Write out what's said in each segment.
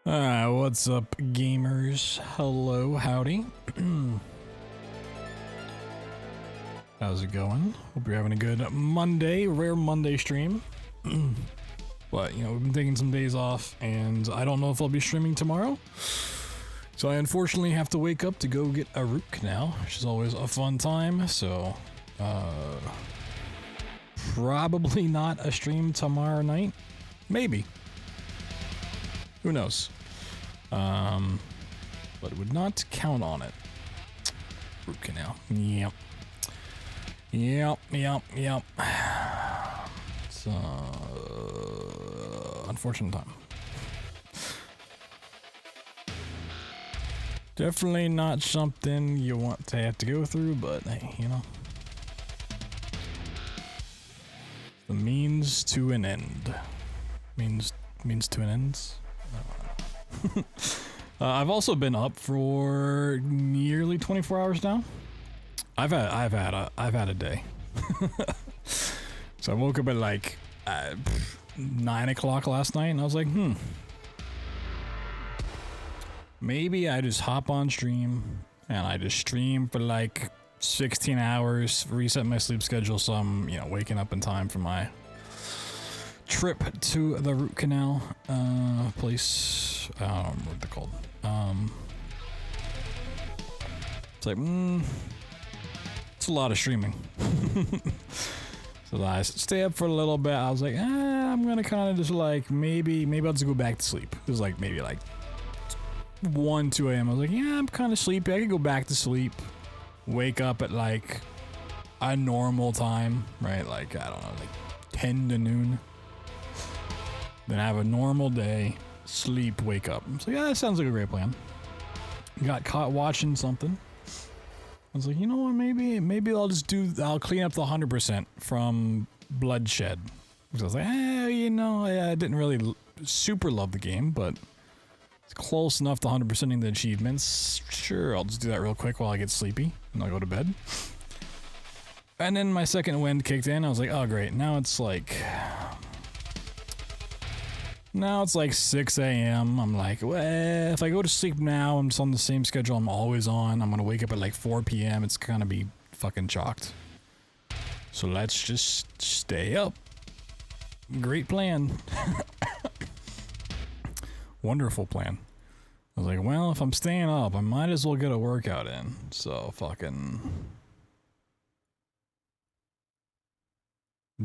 What's up, gamers? Hello, howdy. How's it going? Hope you're having a good Monday, rare Monday stream. But, you know, we've been taking some days off, and I don't know if I'll be streaming tomorrow. So I unfortunately have to wake up to go get a root canal, which is always a fun time, so... probably not a stream tomorrow night. Maybe. Who knows? But would not count on it. Root canal. Yep. Yep. It's unfortunate time. Definitely not something you want to have to go through, but hey, you know. The means to an end. Means to an end. I've also been up for nearly 24 hours now. I've had a day. So I woke up at like 9 o'clock last night, and I was like, maybe I just hop on stream and I just stream for like 16 hours, reset my sleep schedule, so I'm, you know, waking up in time for my trip to the root canal place. I don't remember what they're called. It's like, it's a lot of streaming. So I stay up for a little bit. I was like, I'm gonna kind of just like, maybe I'll just go back to sleep. It was like maybe like 1, 2 a.m. I was like, yeah, I'm kind of sleepy. I could go back to sleep. Wake up at like a normal time, right? Like, I don't know, like 10 to noon. Then have a normal day, sleep, wake up. So yeah, that sounds like a great plan. Got caught watching something. I was like, you know what, maybe I'll clean up the 100% from Bloodshed. Because I was like, you know, I didn't really super love the game, but it's close enough to 100%ing the achievements. Sure, I'll just do that real quick while I get sleepy and I'll go to bed. And then my second wind kicked in. I was like, oh great, now it's like 6 a.m. I'm like, well, if I go to sleep now, I'm just on the same schedule I'm always on. I'm gonna wake up at like 4 p.m. It's gonna be fucking chalked. So let's just stay up. Great plan. Wonderful plan. I was like, well, if I'm staying up, I might as well get a workout in. So fucking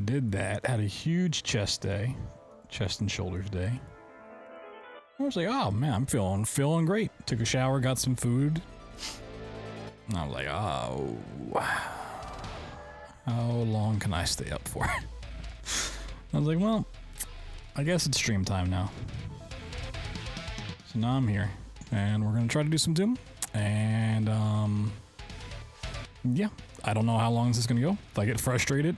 did that. Had a huge chest and shoulders day. I was like, oh man, I'm feeling great. Took a shower, got some food. And I was like, oh, how long can I stay up for? I was like, well, I guess it's stream time now. So now I'm here, and we're gonna try to do some Doom, and yeah, I don't know how long this is gonna go. If I get frustrated,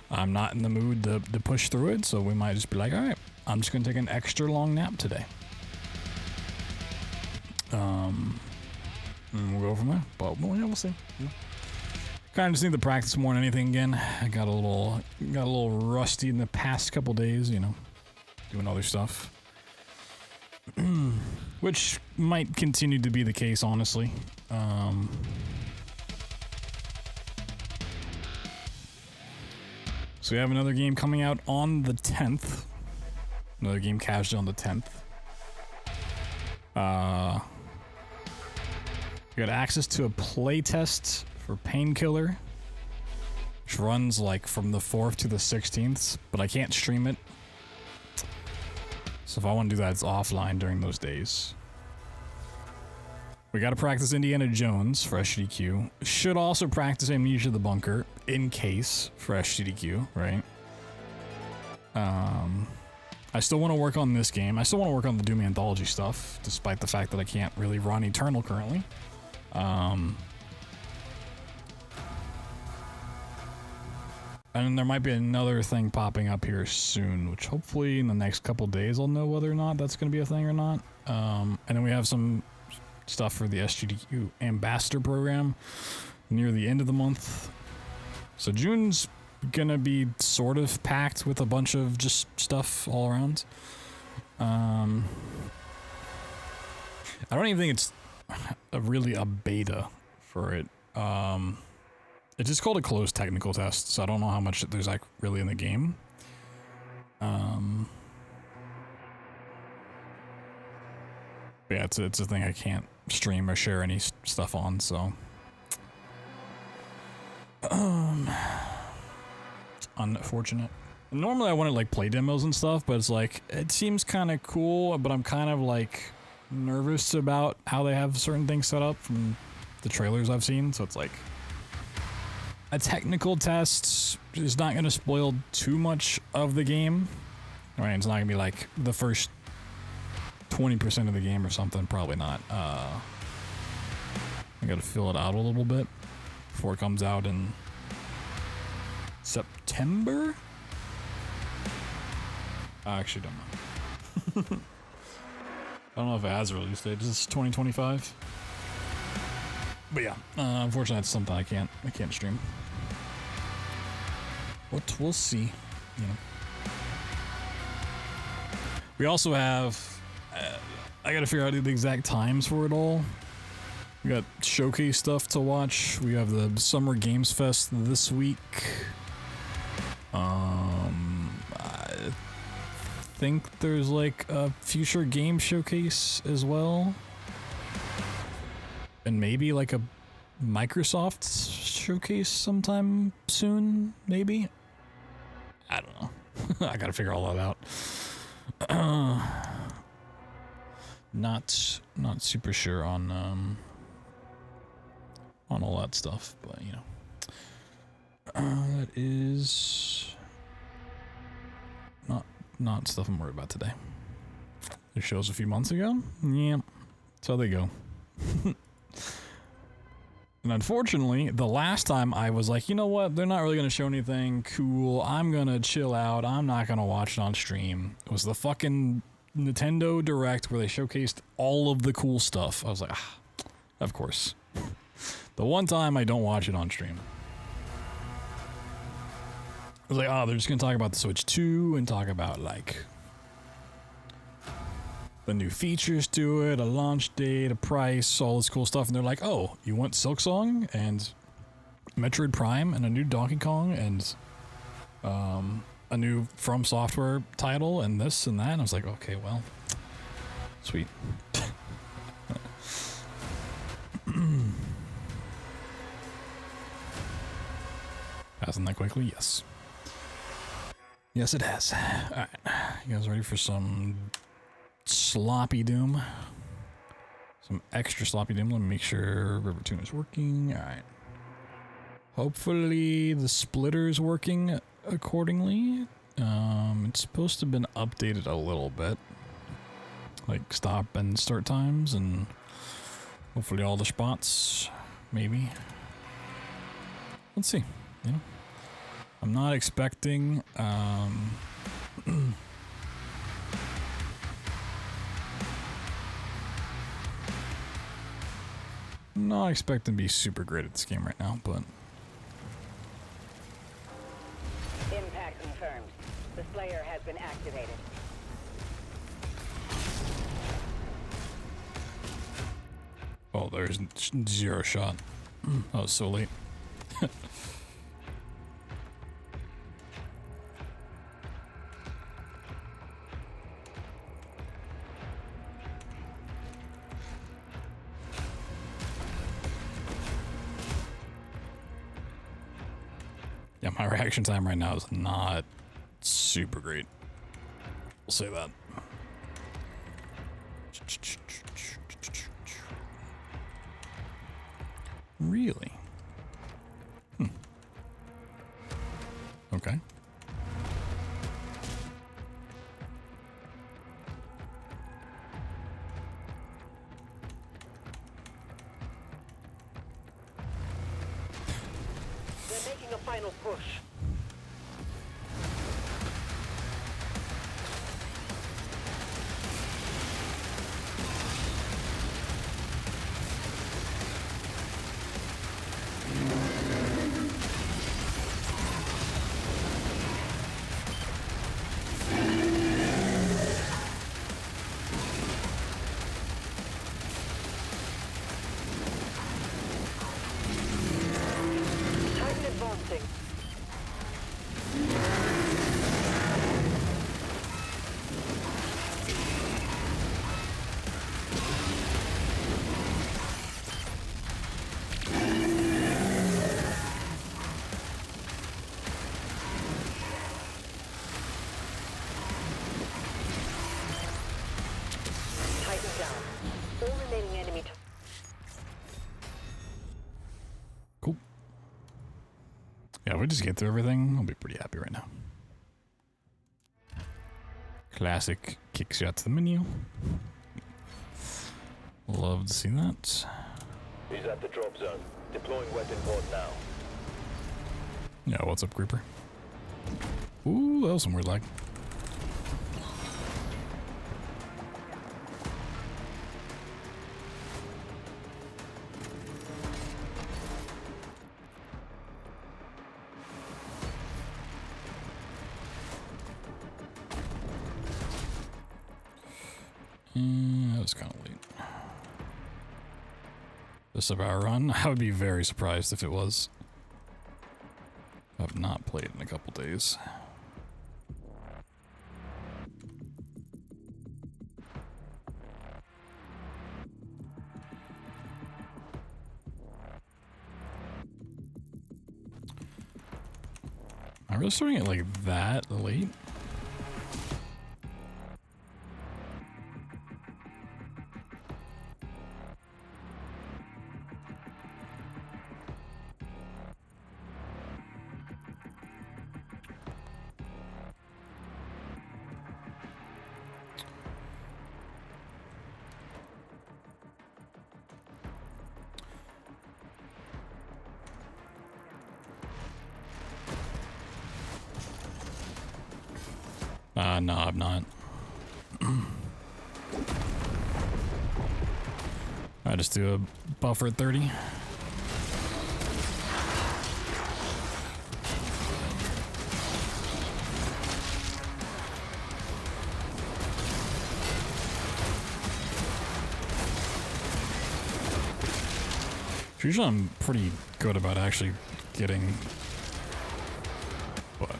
I'm not in the mood to push through it, so we might just be like, all right, I'm just gonna take an extra long nap today. And we'll go from there, but well, yeah, we'll see. Yeah. Kind of just need to practice more than anything again. I got a little rusty in the past couple days, you know, doing other stuff. Which might continue to be the case, honestly. So we have another game coming out on the 10th. Another game casual on the 10th. We got access to a playtest for Painkiller, which runs like from the 4th to the 16th, but I can't stream it. So if I want to do that, it's offline during those days. We got to practice Indiana Jones for SGDQ. Should also practice Amnesia the Bunker in case for SGDQ, right? I still want to work on this game. I still want to work on the Doom Anthology stuff, despite the fact that I can't really run Eternal currently. And there might be another thing popping up here soon, which hopefully in the next couple days I'll know whether or not that's going to be a thing or not. And then we have some stuff for the SGDQ Ambassador program near the end of the month. So June's gonna be sort of packed with a bunch of just stuff all around. I don't even think it's really a beta for it. It's just called a closed technical test, so I don't know how much there's like really in the game. But yeah, it's a thing I can't stream or share any stuff on, so it's unfortunate. Normally I want to like play demos and stuff, but it's like it seems kind of cool, but I'm kind of like nervous about how they have certain things set up from the trailers I've seen, so it's like a technical test is not going to spoil too much of the game. Right, it's not going to be like the first 20% of the game or something, probably not. I got to fill it out a little bit before it comes out in September? I actually don't know. I don't know if it has a release date. This is 2025. But yeah, unfortunately, that's something I can't stream. But we'll see. You know. We also have. I gotta figure out the exact times for it all. We got showcase stuff to watch. We have the Summer Games Fest this week. I think there's like a future game showcase as well. And maybe like a Microsoft showcase sometime soon, maybe? I don't know. I gotta figure all that out. Not super sure on all that stuff, but you know. That is not stuff I'm worried about today. The shows a few months ago? Yeah, that's how they go. And unfortunately, the last time I was like, you know what, they're not really going to show anything cool, I'm going to chill out, I'm not going to watch it on stream. It was the fucking Nintendo Direct where they showcased all of the cool stuff. I was like, of course. The one time I don't watch it on stream. I was like, oh, they're just going to talk about the Switch 2 and talk about, like, the new features to it, a launch date, a price, all this cool stuff. And they're like, oh, you want Silksong and Metroid Prime and a new Donkey Kong and a new From Software title and this and that. And I was like, okay, well, sweet. Passing that quickly? Yes. Yes, it has. Alright. You guys ready for some sloppy doom? Some extra sloppy doom. Let me make sure River Tune is working. Alright. Hopefully the splitter's working accordingly. It's supposed to have been updated a little bit. Like stop and start times and hopefully all the spots. Maybe. Let's see. You know? I'm not expecting not expecting to be super great at this game right now, but impact confirmed. The Slayer has been activated. oh, there's zero shot. That was so late. Yeah, my reaction time right now is not super great. We'll say that. Really? Okay. They're making a final push. if we just get through everything, I'll be pretty happy right now. Classic kick shot to the menu. Love to see that. He's at the drop zone. Deploying weapon pod now. Yeah, what's up, Creeper? Ooh, that was some weird lag. That was kind of late. This of our run, I would be very surprised if it was. I've not played in a couple days. I'm really starting it like that late. No, I'm not. I just do a buffer at 30. Usually I'm pretty good about actually getting, but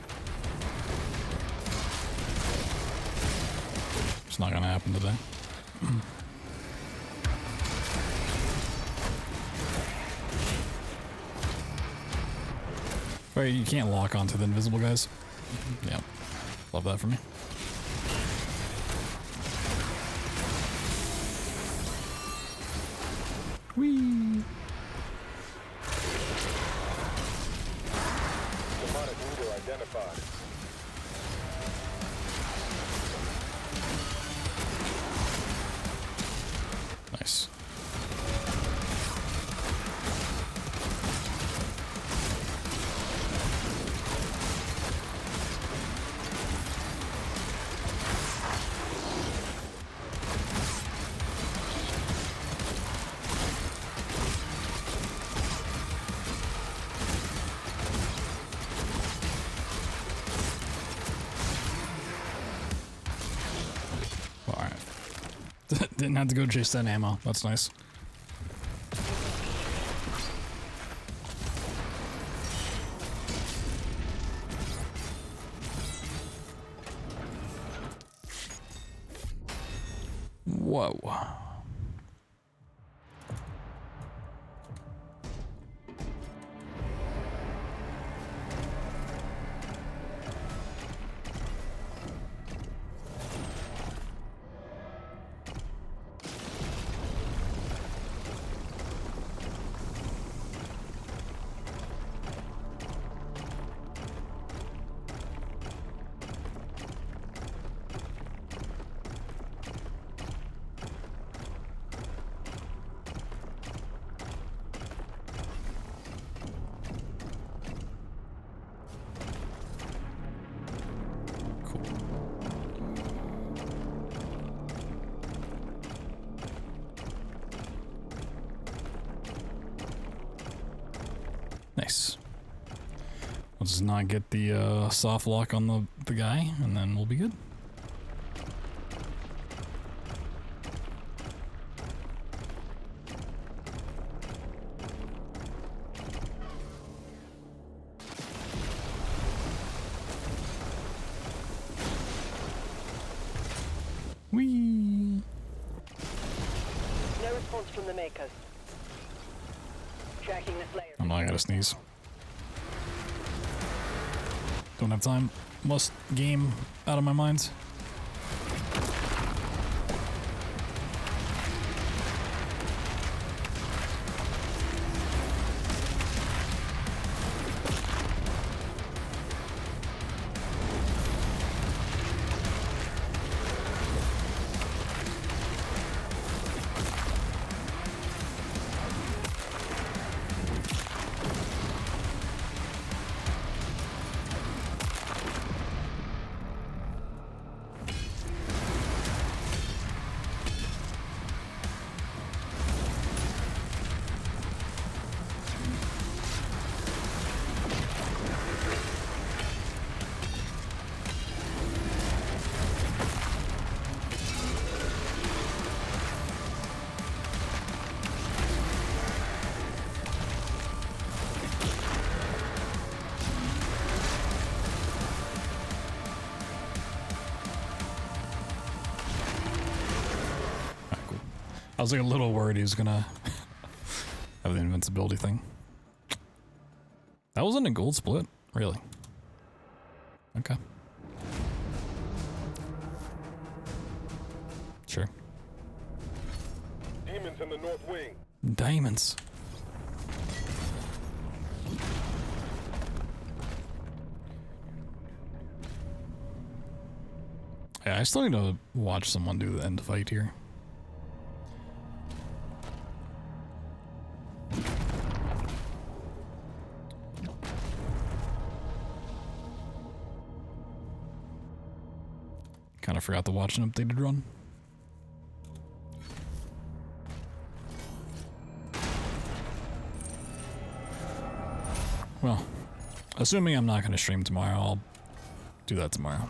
it's not gonna happen today. Wait, you can't lock onto the invisible guys. Yep, love that for me. Whee! Demonic leader identified. Nice. Alright. Didn't have to go chase that ammo. That's nice. Whoa. Nice. We'll just not get the soft lock on the guy, and then we'll be good. Whee! No response from the makers. Tracking the Slayer. I'm not gonna sneeze. Don't have time. Must game out of my mind. I was like a little worried he was gonna have the invincibility thing. That wasn't a gold split, really. Okay. Sure. Demons in the north wing. Diamonds. Yeah, I still need to watch someone do the end fight here. Kind of forgot to watch an updated run. Well, assuming I'm not going to stream tomorrow, I'll do that tomorrow.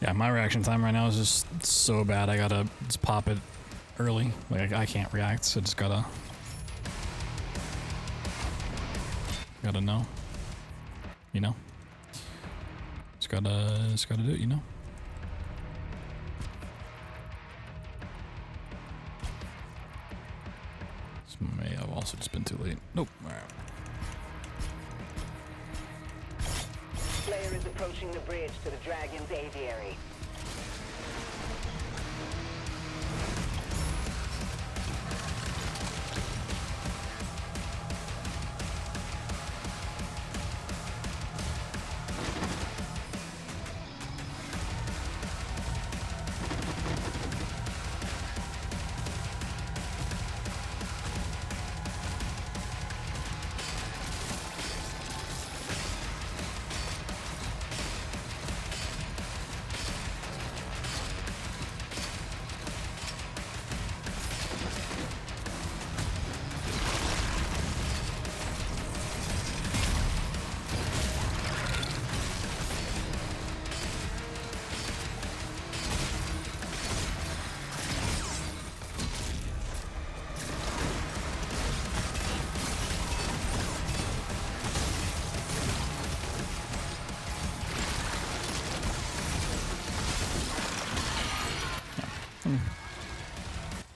Yeah, my reaction time right now is just so bad. I gotta just pop it early. Like, I can't react, so just gotta know. You know? Just gotta do it, you know? This may have also just been too late. Nope. Alright. Player is approaching the bridge to the Dragon's aviary.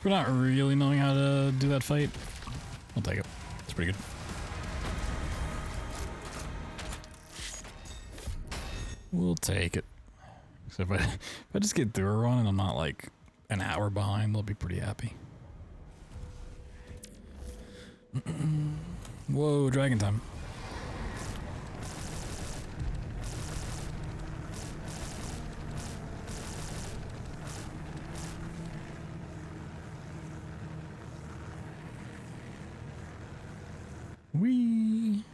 For not really knowing how to do that fight, I'll take it. It's pretty good. We'll take it. So if I just get through a run and I'm not like an hour behind, I'll be pretty happy. Whoa, dragon time. Wee.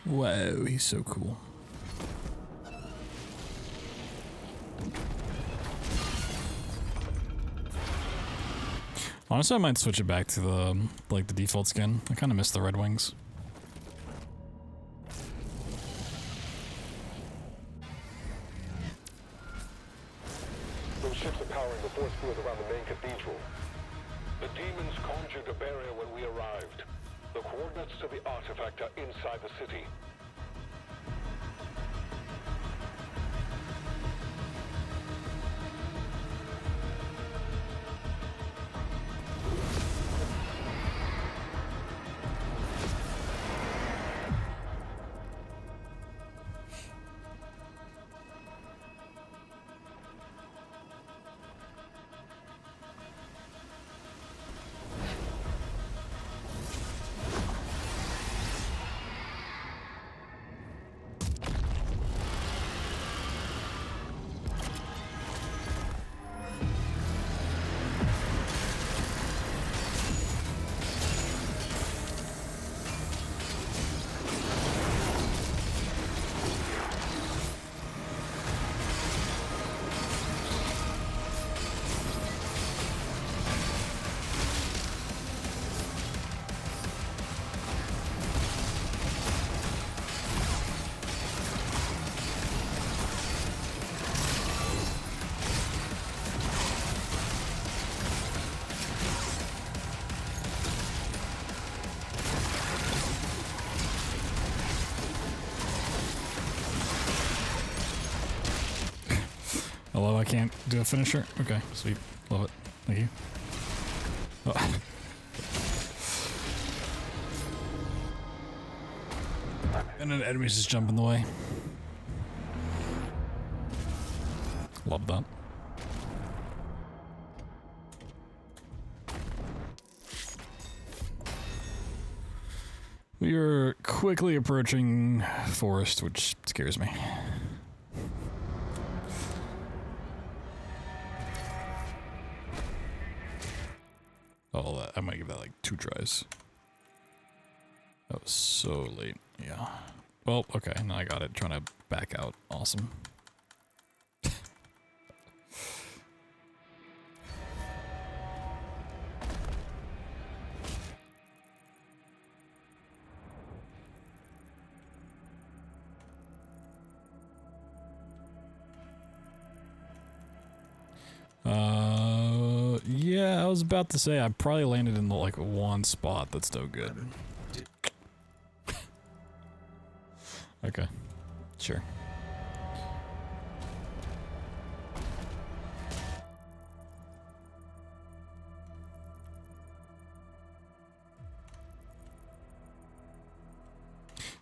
Whoa, he's so cool. Honestly, I might switch it back to the like the default skin. I kind of miss the red wings. Those ships are powering the force field around the main cathedral. The demons conjured a barrier when we arrived. The coordinates to the artifact are inside the city. Hello, I can't do a finisher? Okay, sweet. Love it. Thank you. Oh. And then enemies just jump in the way. Love that. We are quickly approaching forest, which scares me. Oh, I might give that like 2 tries. That was so late. Yeah. Well, okay, now I got it. Trying to back out. Awesome. Yeah, I was about to say I probably landed in the, like one spot that's no good. Okay, sure.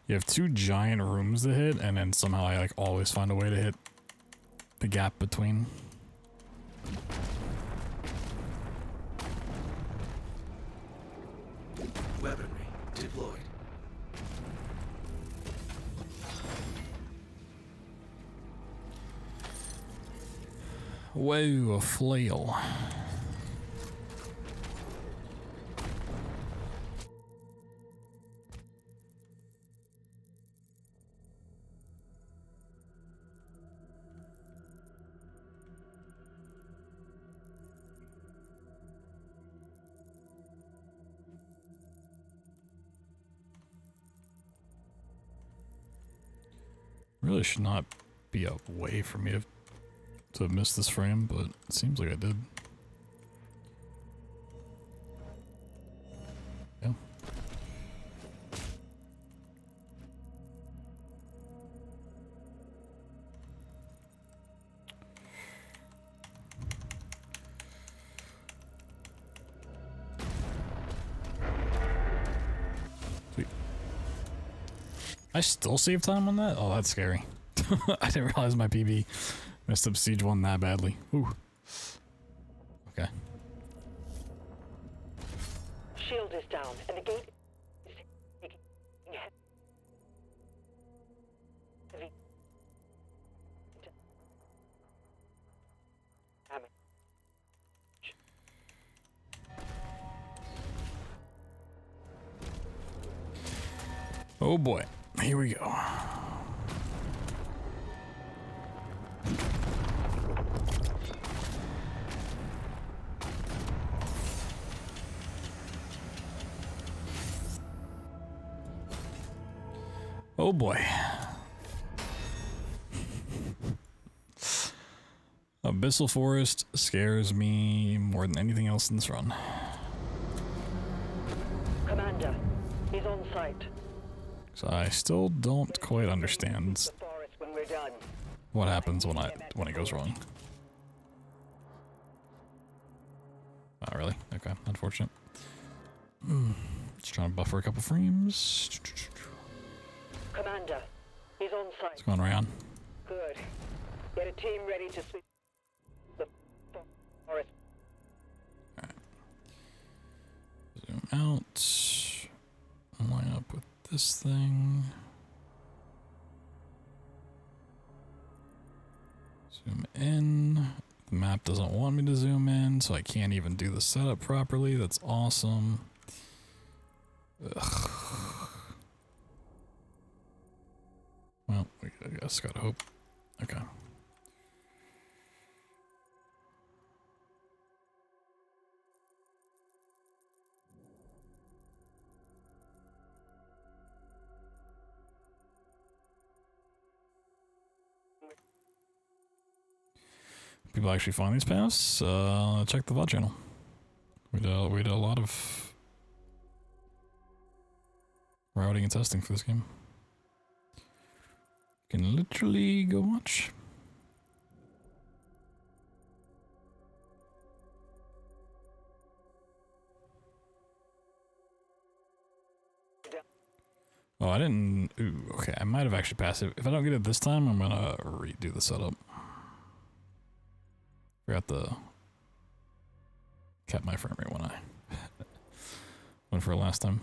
You have 2 giant rooms to hit, and then somehow I like always find a way to hit the gap between. Weaponry deployed. Whoa, a flail. Really should not be a way for me to miss this frame, but it seems like I did. Yeah. Sweet. I still save time on that? Oh, that's scary. I didn't realize my PB messed up Siege 1 that badly. Ooh. Okay. Shield is down, and the gate is taking heavy damage. Oh boy. Here we go. Oh boy. Abyssal Forest scares me more than anything else in this run. Commander, he's on site. So I still don't quite understand The forest when we're done. what happens when it goes wrong. Oh really? Okay, unfortunate. Just trying to buffer a couple frames. Commander, he's on site. What's going around? Good. Get a team ready to sweep the forest. Zoom out. Line up with this thing. Zoom in. The map doesn't want me to zoom in, so I can't even do the setup properly. That's awesome. Ugh. Well, I guess gotta hope. Okay. People actually find these paths. Check the VOD channel. We did a lot of routing and testing for this game. You can literally go watch. Oh, I didn't. Ooh, okay. I might have actually passed it. If I don't get it this time, I'm gonna redo the setup. Forgot the kept my frame rate when I went for it last time.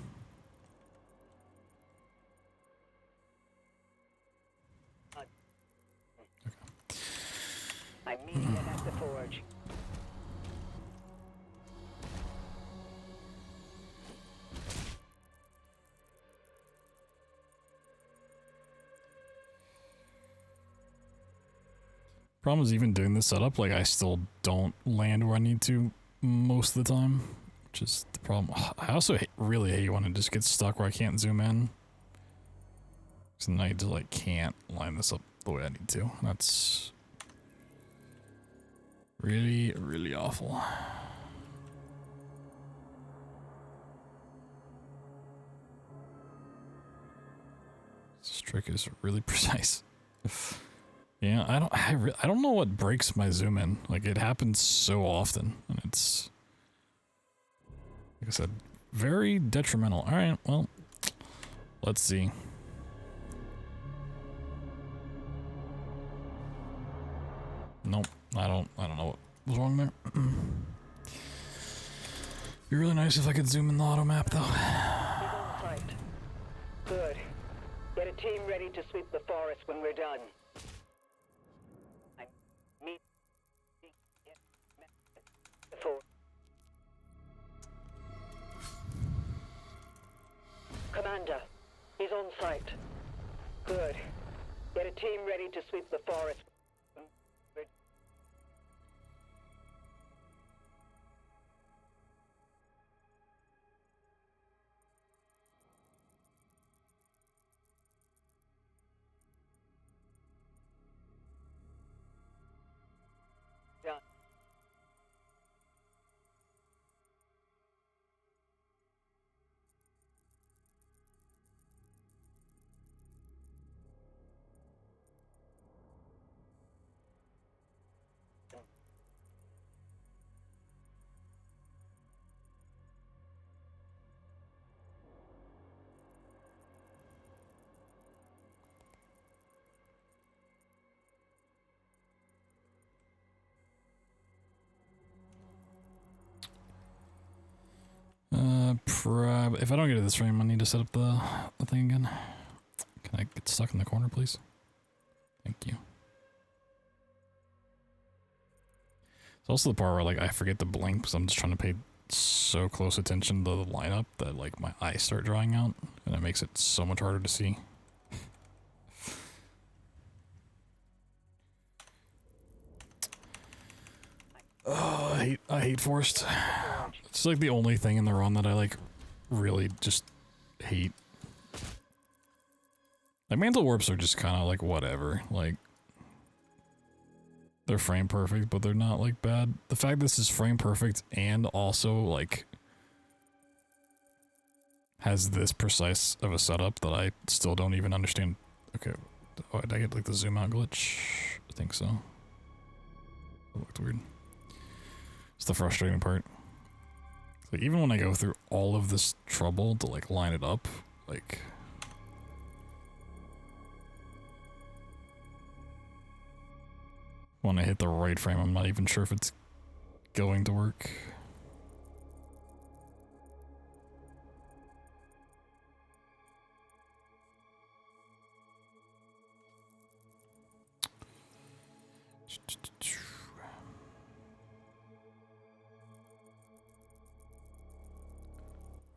I meet them at the forge. Problem is, even doing this setup, like, I still don't land where I need to most of the time, which is the problem. I also really hate when it just gets stuck where I can't zoom in. So now I just, like, can't line this up the way I need to. That's really, really awful. This trick is really precise. Yeah, I don't know what breaks my zoom in. Like, it happens so often, and it's, like I said, very detrimental. All right, well, let's see. Nope, I don't know what was wrong there. Be really nice if I could zoom in the auto map, though. He's on site. Good. Get a team ready to sweep the forest when we're done. I meet the forest. Commander, he's on site. Good. Get a team ready to sweep the forest. If I don't get to this frame, I need to set up the thing again. Can I get stuck in the corner, please? Thank you. It's also the part where, like, I forget to blink because I'm just trying to pay so close attention to the lineup that, like, my eyes start drying out, and it makes it so much harder to see. hate forced. It's like the only thing in the run that I like really just hate. Like mantle warps are just kind of like whatever. Like they're frame perfect, but they're not like bad. The fact this is frame perfect and also like has this precise of a setup that I still don't even understand. Okay, oh, did I get like the zoom out glitch? I think so. It looked weird. It's the frustrating part. Like even when I go through all of this trouble to like line it up, like when I hit the right frame, I'm not even sure if it's going to work.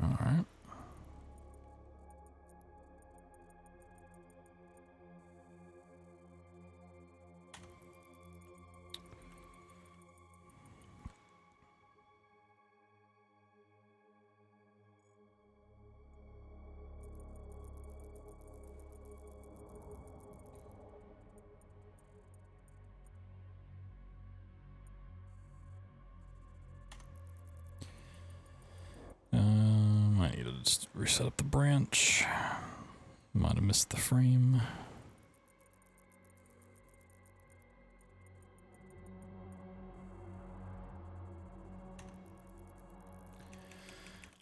All right. I need to just reset up the branch. Might have missed the frame.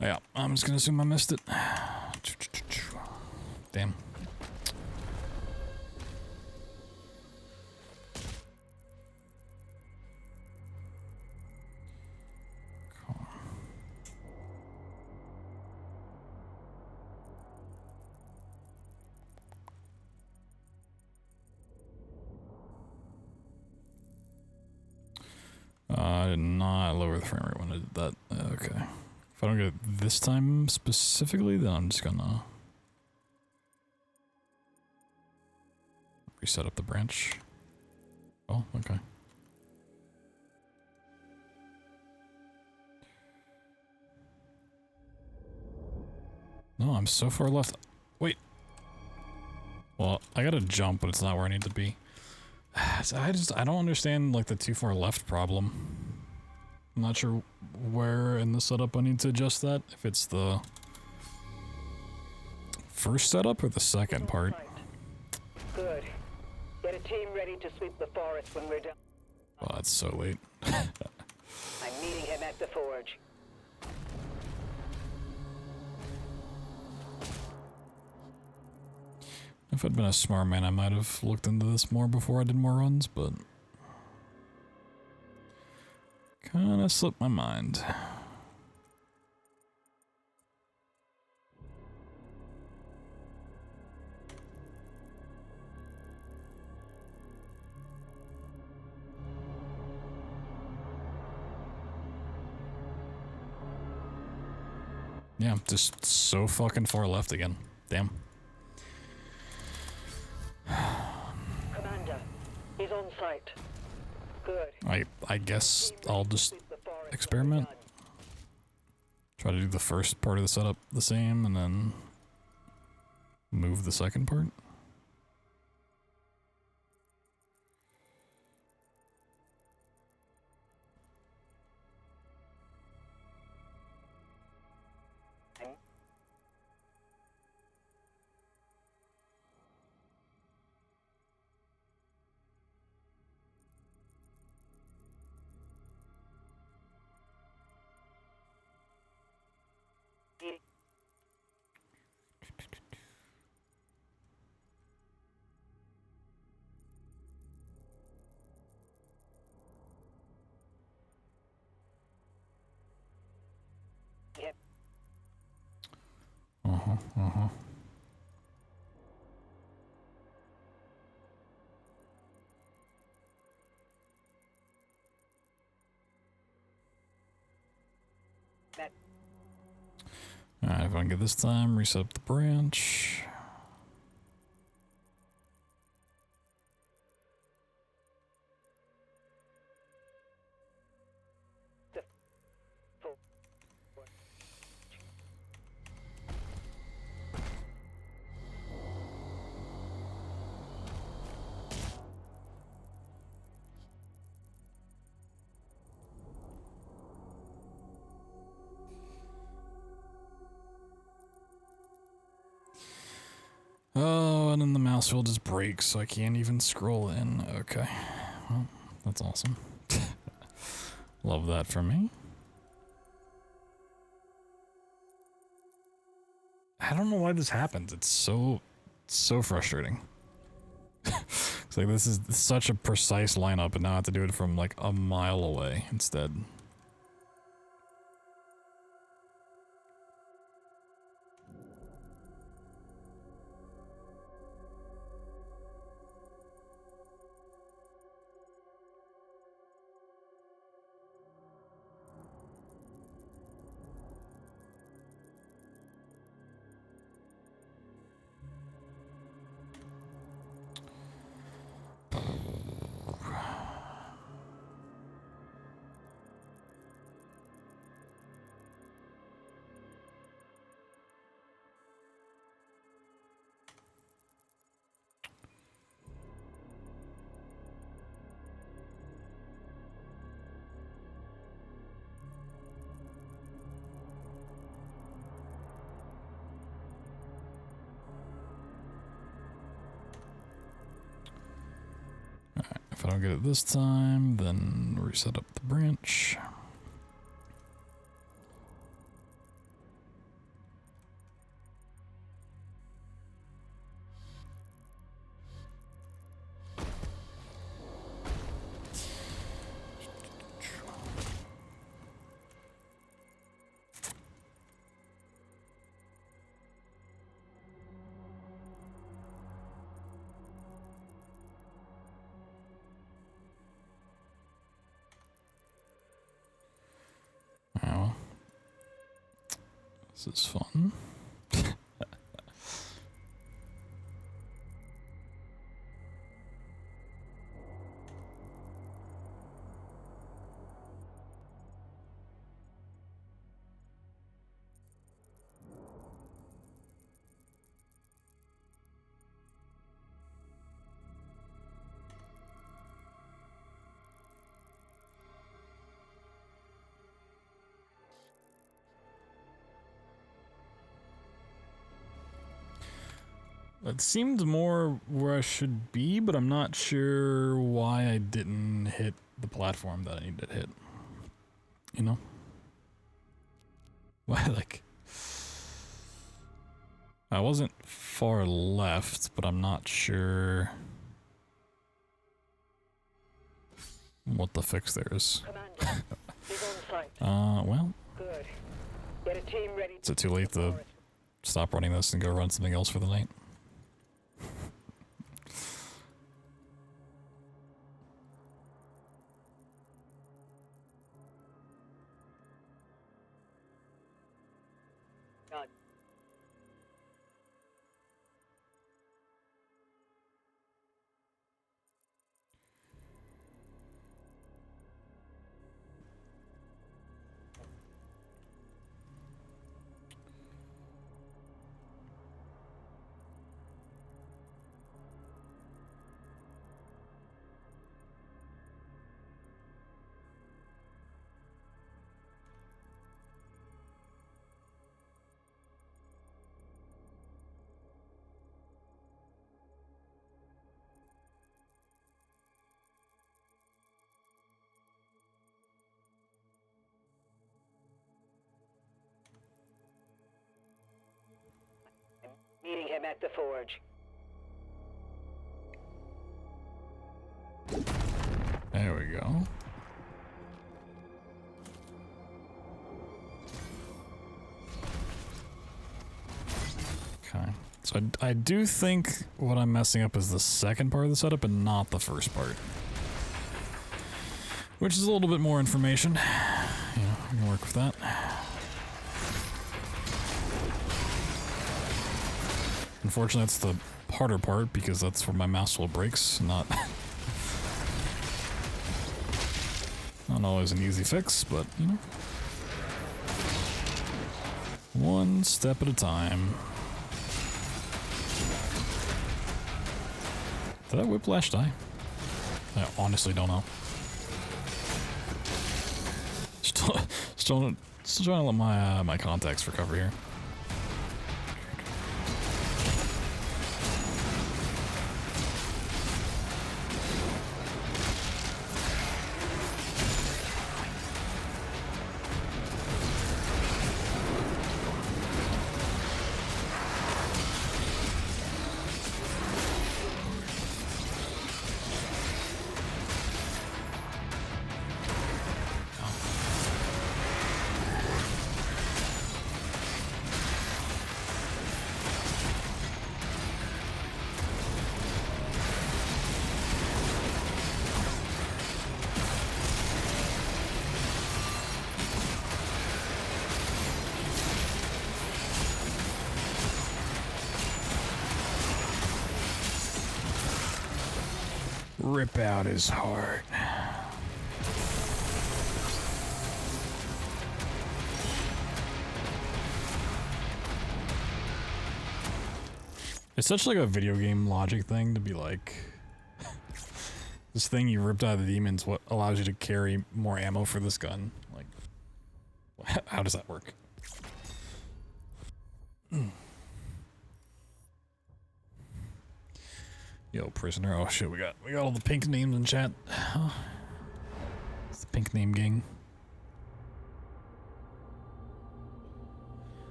Yeah, I'm just gonna assume I missed it. Damn. I did not lower the frame rate when I did that. Okay. If I don't get it this time specifically, then I'm just gonna reset up the branch. Oh, okay. No, I'm so far left. Wait. Well, I gotta jump, but it's not where I need to be. So I don't understand like the too far left problem. I'm not sure where in the setup I need to adjust that. If it's the first setup or the second part. Good. Get a team ready to sweep the forest when we're done. Oh, that's so late. I'm meeting him at the forge. If I'd been a smart man, I might have looked into this more before I did more runs, but kinda slipped my mind. Yeah, just so fucking far left again. Damn. Commander, he's on site. Good. I guess I'll just experiment. Try to do the first part of the setup the same and then move the second part. Uh-huh. Alright, if I can get this time, reset up the branch. mouse wheel just breaks, so I can't even scroll in. Okay. Well, that's awesome. Love that for me. I don't know why this happens. It's so frustrating. It's like this is such a precise lineup, and now I have to do it from like a mile away instead. If I don't get it this time, then reset up the branch. Oh, this is fun. It seemed more where I should be, but I'm not sure why I didn't hit the platform that I needed to hit. You know? Why, like... I wasn't far left, but I'm not sure what the fix there is. Commander, he's on site. Well... Good. Get a team ready. Is it too late to stop running this and go run something else for the night? Done. Meeting him at the forge. There we go. Okay. So I do think what I'm messing up is the second part of the setup and not the first part. Which is a little bit more information. You know, I can work with that. Unfortunately, that's the harder part because that's where my mouse wheel breaks, not always an easy fix, but you know, one step at a time. Did that whiplash die? I honestly don't know. Still trying to let my my contacts recover here. Rip out his heart. It's such like a video game logic thing to be like, this thing you ripped out of the demons, what allows you to carry more ammo for this gun? Like, how does that work? Yo, prisoner. Oh shit, we got all the pink names in chat. It's the pink name gang.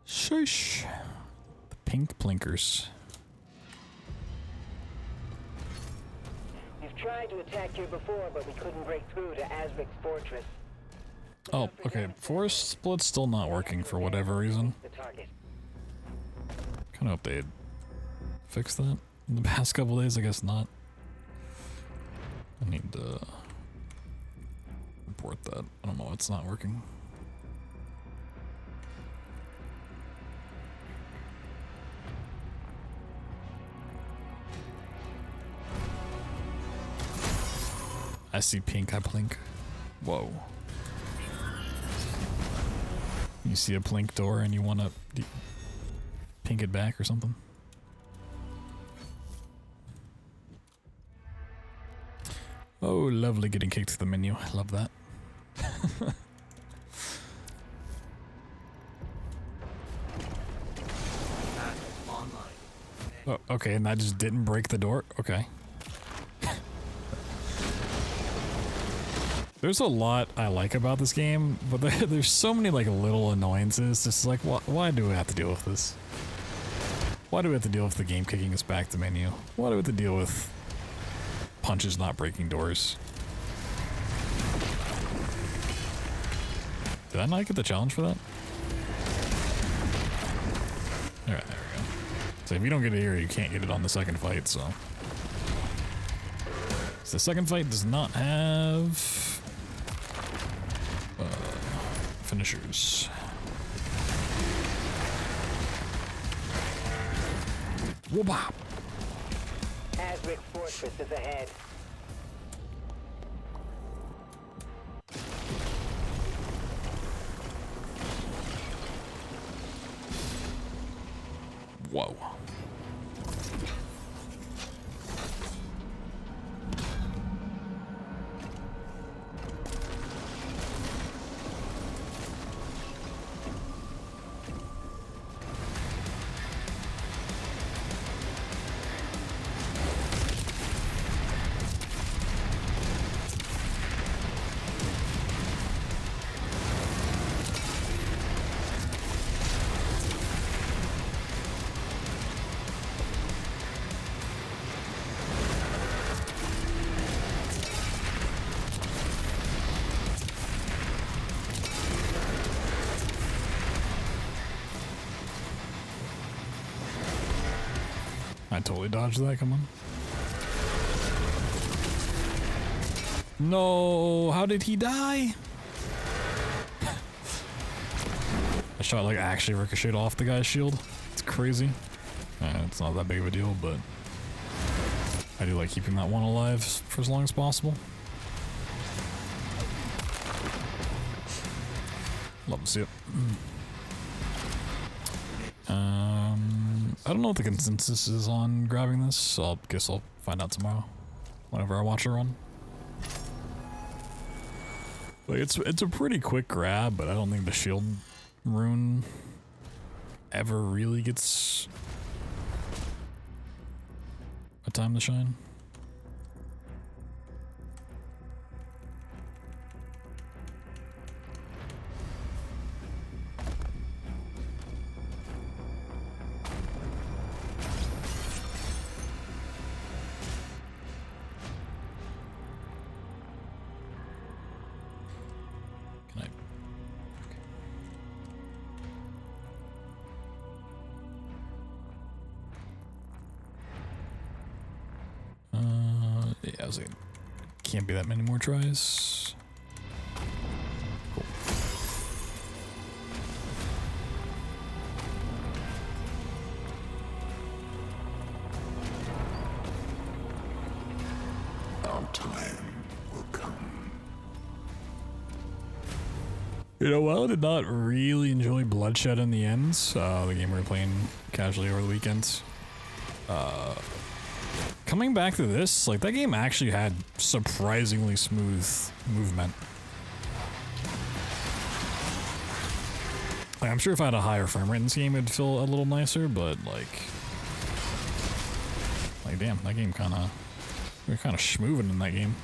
Shush. The pink blinkers. We've tried to attack here before, but we couldn't break through to Azric's fortress. Oh, okay. Forest split's still not working for whatever reason. The target. Kind of hope they'd fix that in the past couple days. I guess not. I need to report that. I don't know what's not working. I see pink, I blink. Whoa. You see a blink door and you want to pink it back or something? Oh, lovely getting kicked to the menu. I love that. Oh, okay, and that just didn't break the door? Okay. There's a lot I like about this game, but there's so many like little annoyances. Just like, why do we have to deal with this? Why do we have to deal with the game kicking us back to menu? Why do we have to deal with punches not breaking doors? Did I not get the challenge for that? Alright, there we go. So if you don't get it here, you can't get it on the second fight, so. So the second fight does not have finishers. Whoop-bop. Azric's fortress is ahead. Whoa. I totally dodged that, come on. No, how did he die? I shot like actually ricocheted off the guy's shield. It's crazy. It's not that big of a deal, but I do like keeping that one alive for as long as possible. Love to see it. I don't know what the consensus is on grabbing this, so I guess I'll find out tomorrow whenever I watch a run. Like it's a pretty quick grab, but I don't think the shield rune ever really gets a time to shine. Yeah, I was like, can't be that many more tries. Cool. You know, while I did not really enjoy Bloodshed in the end, the game we were playing casually over the weekends, coming back to this, like, that game actually had surprisingly smooth movement. Like, I'm sure if I had a higher frame rate in this game, it'd feel a little nicer, but, like, damn, that game we're kind of schmoovin' in that game.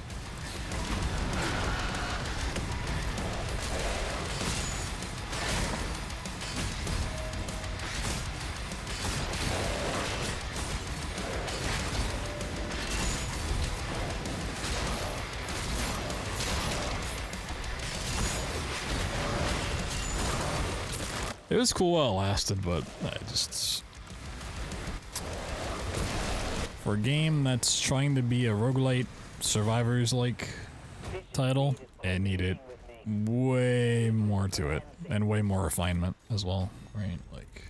It was cool while it lasted, but I just... For a game that's trying to be a roguelite survivors-like title, it needed way more to it, and way more refinement as well, right? Like,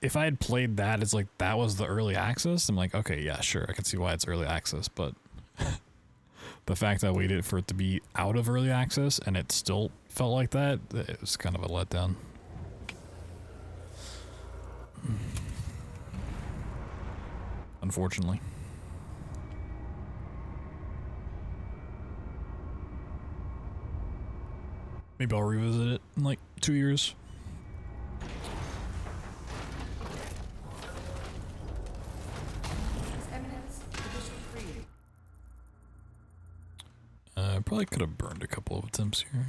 if I had played that as like that was the early access, I'm like, okay, yeah, sure, I can see why it's early access, but the fact that I waited for it to be out of early access and it still felt like that, it was kind of a letdown. Unfortunately. Maybe I'll revisit it in like 2 years. I probably could have burned a couple of attempts here.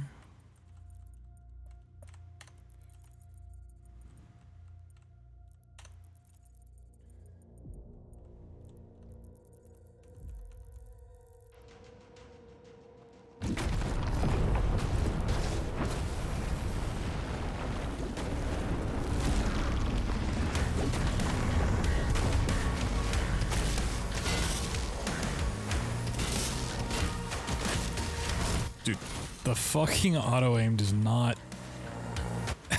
Dude, the fucking auto aim does not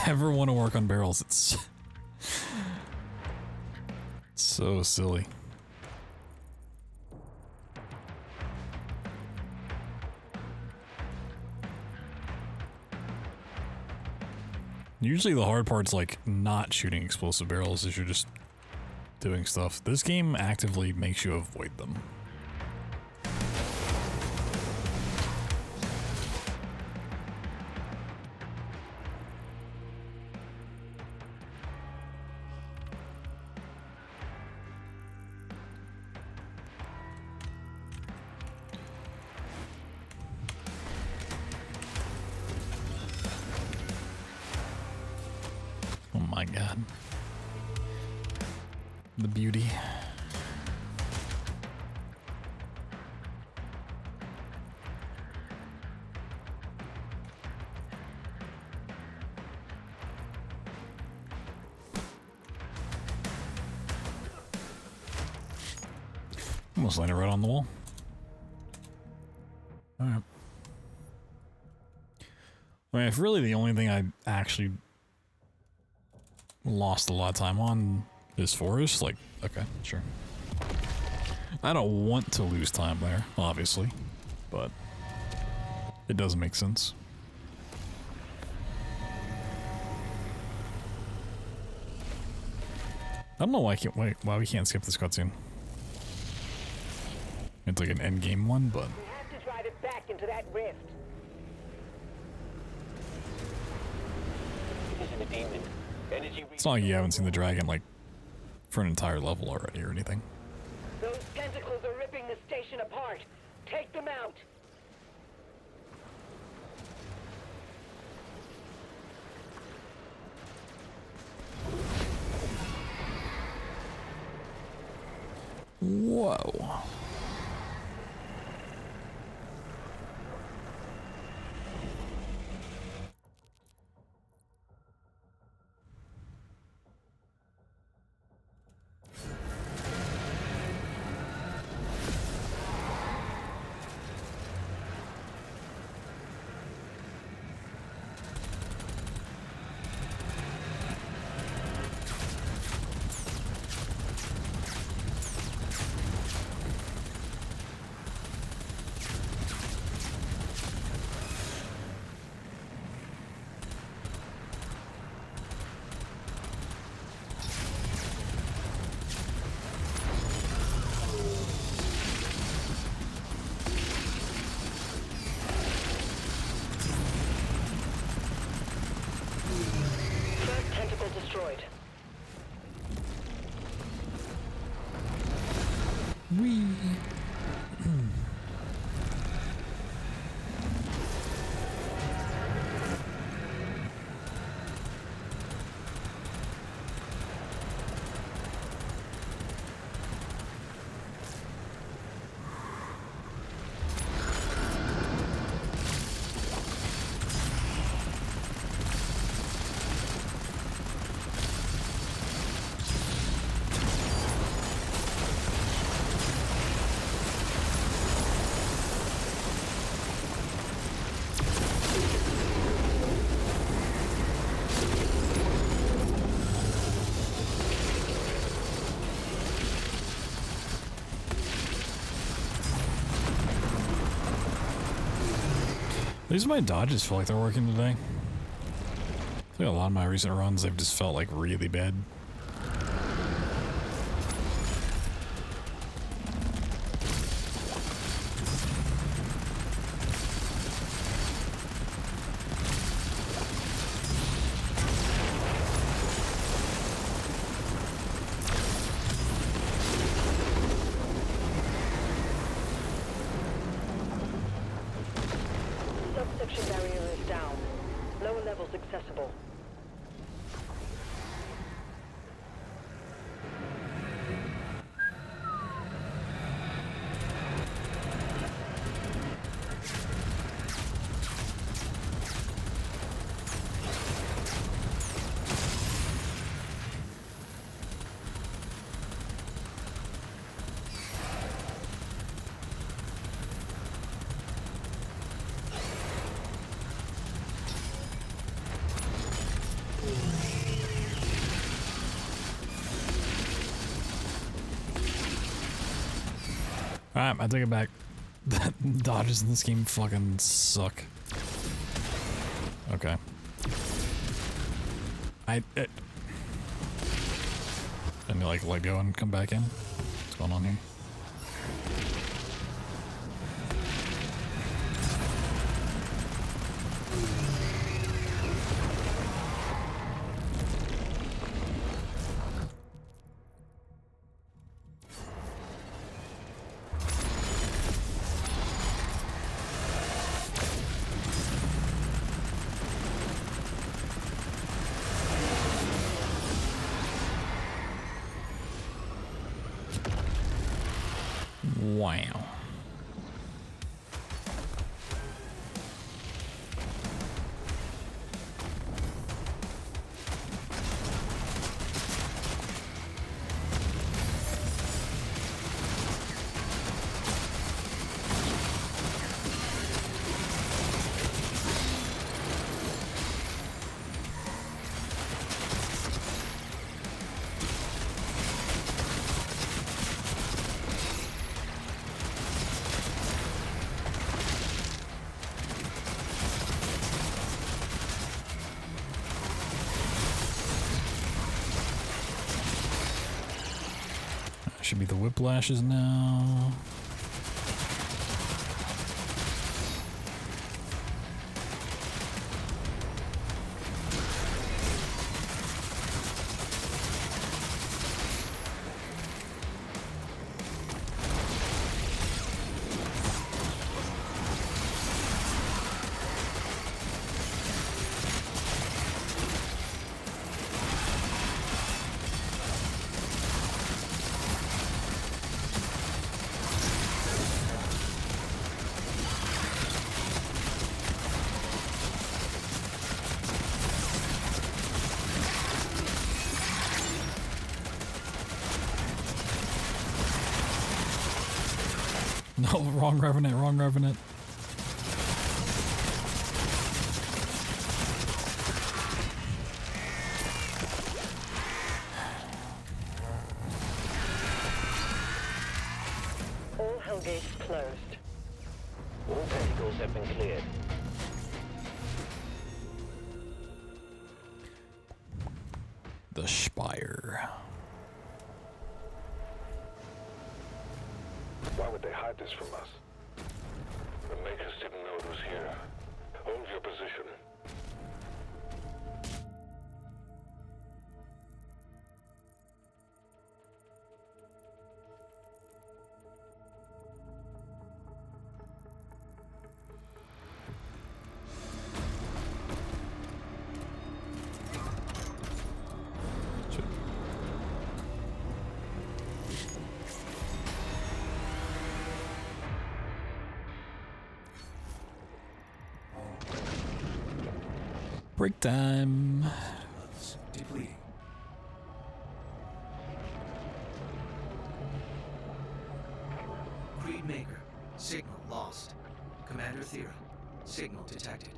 ever want to work on barrels. It's so silly. Usually the hard part's like not shooting explosive barrels as you're just doing stuff. This game actively makes you avoid them. Oh my god. The beauty. Almost landed right on the wall. Alright. I mean, if really the only thing I actually lost a lot of time on is forest, like, okay, sure. I don't want to lose time there, obviously, but it does make sense. I don't know why why we can't skip this cutscene. It's like an end game one, but We have to drive it back into that rift. It isn't a demon. Energy it's not like you haven't seen the dragon like for an entire level already or anything. Those tentacles are ripping the station apart. Take them out. Whoa. At least my dodges feel like they're working today. I think a lot of my recent runs, they've just felt like really bad. Subsection barrier is down. Lower levels accessible. Alright, I take it back. Dodges in this game fucking suck. Okay. I and like let go and come back in. What's going on here? Wow. Should be the whiplashes now. No, wrong Revenant, wrong Revenant. All hell gates closed. All tentacles have been cleared. The Spire. Why would they hide this from us? The Makers didn't know it was here. Hold your position. Break time. Depleting. Creed Maker. Signal lost. Commander Thera. Signal detected.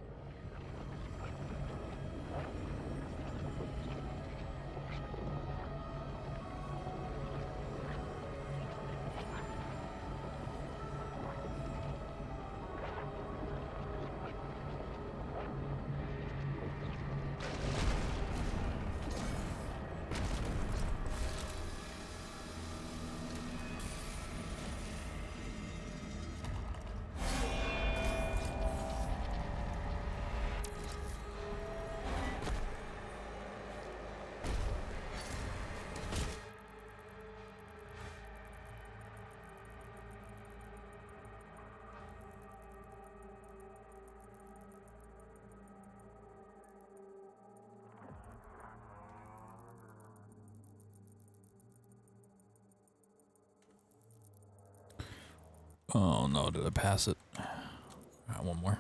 Oh no, did I pass it? Alright, one more.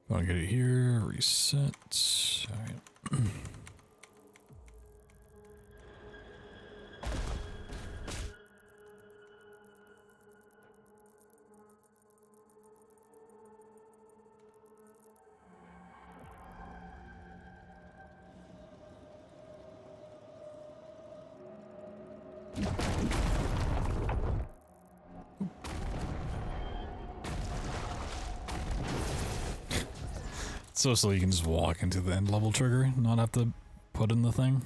Wanna get it here, reset. Alright. So you can just walk into the end level trigger, not have to put in the thing.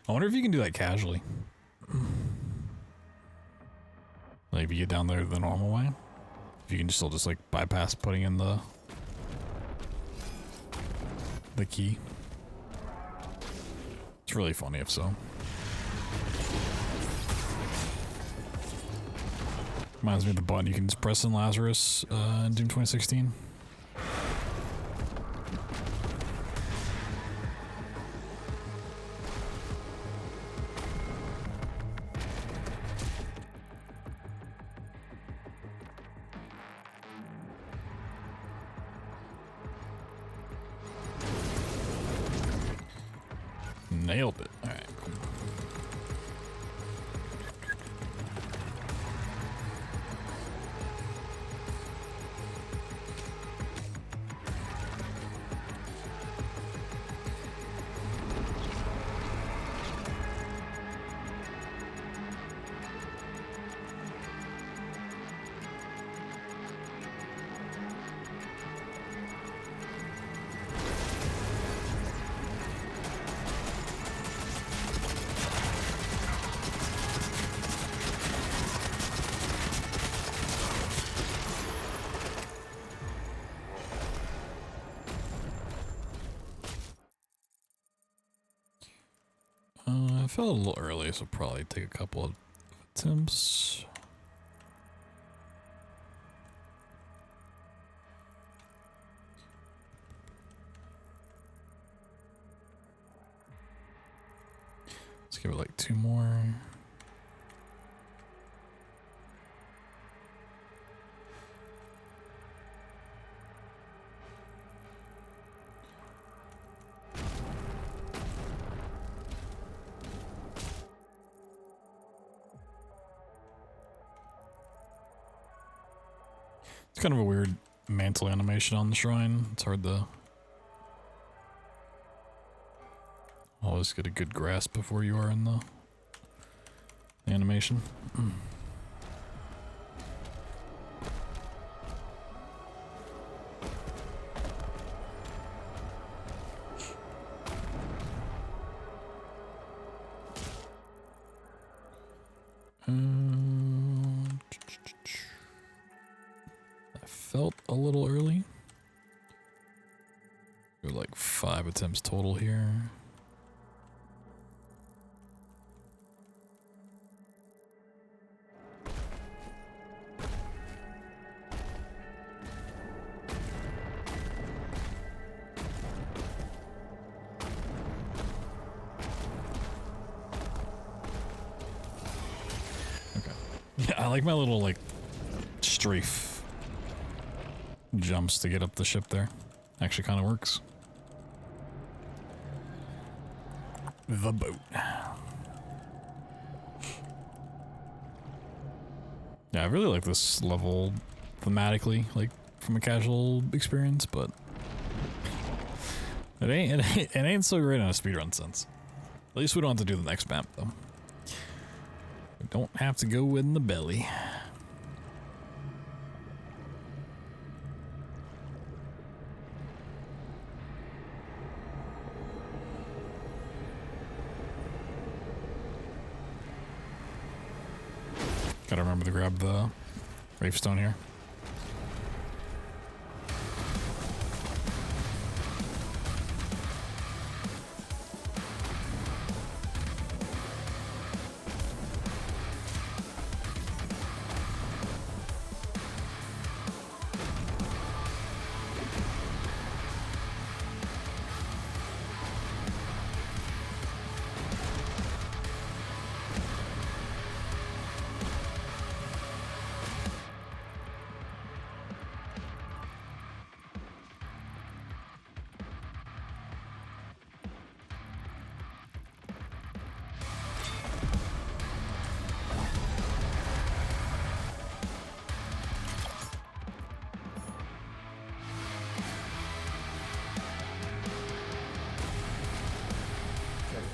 I wonder if you can do that casually. Like if you get down there the normal way. If you can still just like bypass putting in the key. It's really funny if so. Reminds me of the button you can just press in Lazarus in Doom 2016. Nailed it. All right, cool. I fell a little early, so probably take a couple of attempts. Let's give it like 2 more. It's kind of a weird mantle animation on the shrine. It's hard to always get a good grasp before you are in the animation. I felt a little early. There were like 5 attempts total here. Yeah, I like my little, like, strafe jumps to get up the ship there. Actually kind of works. The boat. Yeah, I really like this level thematically, like, from a casual experience, but it ain't so great in a speedrun sense. At least we don't have to do the next map, though. We don't have to go in the belly. Gotta remember to grab the gravestone here.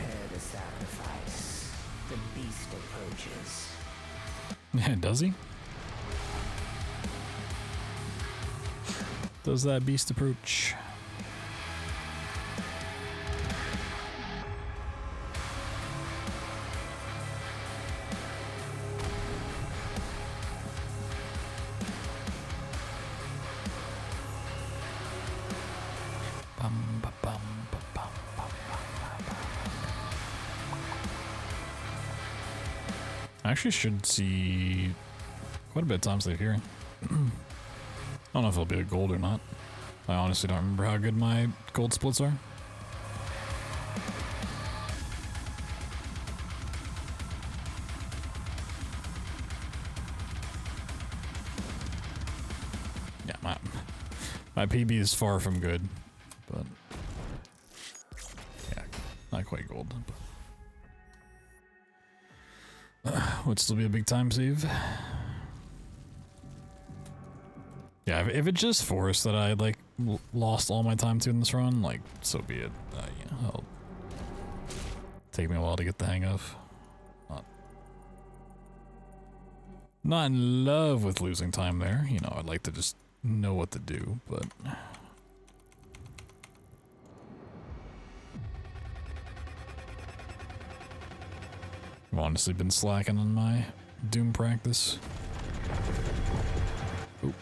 Prepare the sacrifice. The beast approaches. Yeah, does he? Does that beast approach? I actually should see quite a bit of time save here. I don't know if it'll be a gold or not. I honestly don't remember how good my gold splits are. Yeah, my PB is far from good, but yeah, not quite gold. Would still be a big time save. Yeah, if it's just forest that I like lost all my time to in this run, like so be it. Yeah, it'll take me a while to get the hang of. Not in love with losing time there. You know, I'd like to just know what to do, but. I've honestly been slacking on my Doom practice. Oop.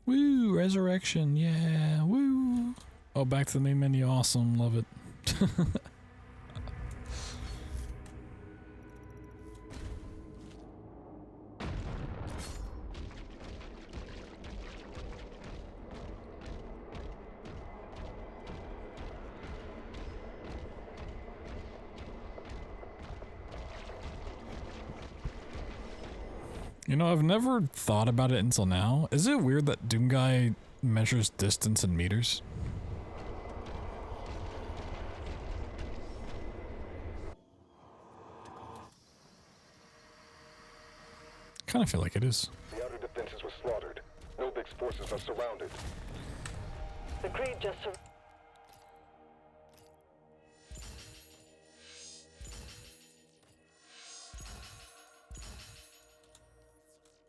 Woo, resurrection, yeah, woo. Oh, back to the main menu, awesome, love it. You know, I've never thought about it until now. Is it weird that Doom Guy measures distance in meters? Kind of feel like it is. The outer defenses were slaughtered. Nobig's forces are surrounded. The Creed just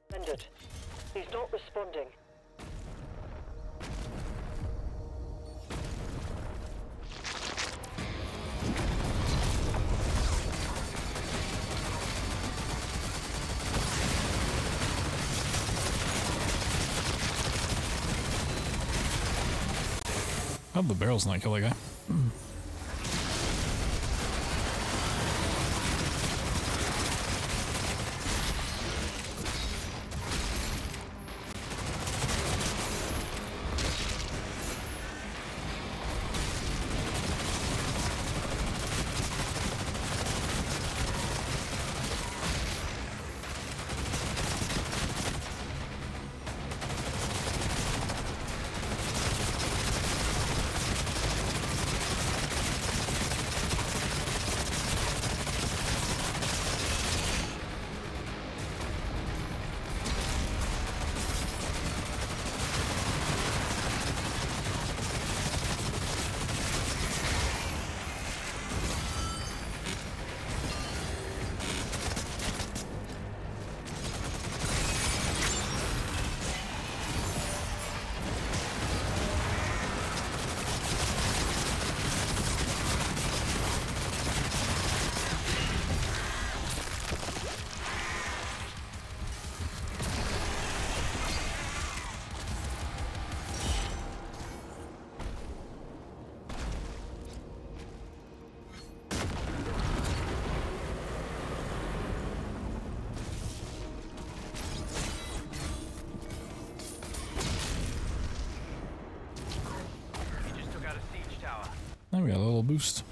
surrendered. He's not responding. How'd the barrels not kill that guy? Oh, we got a little boost.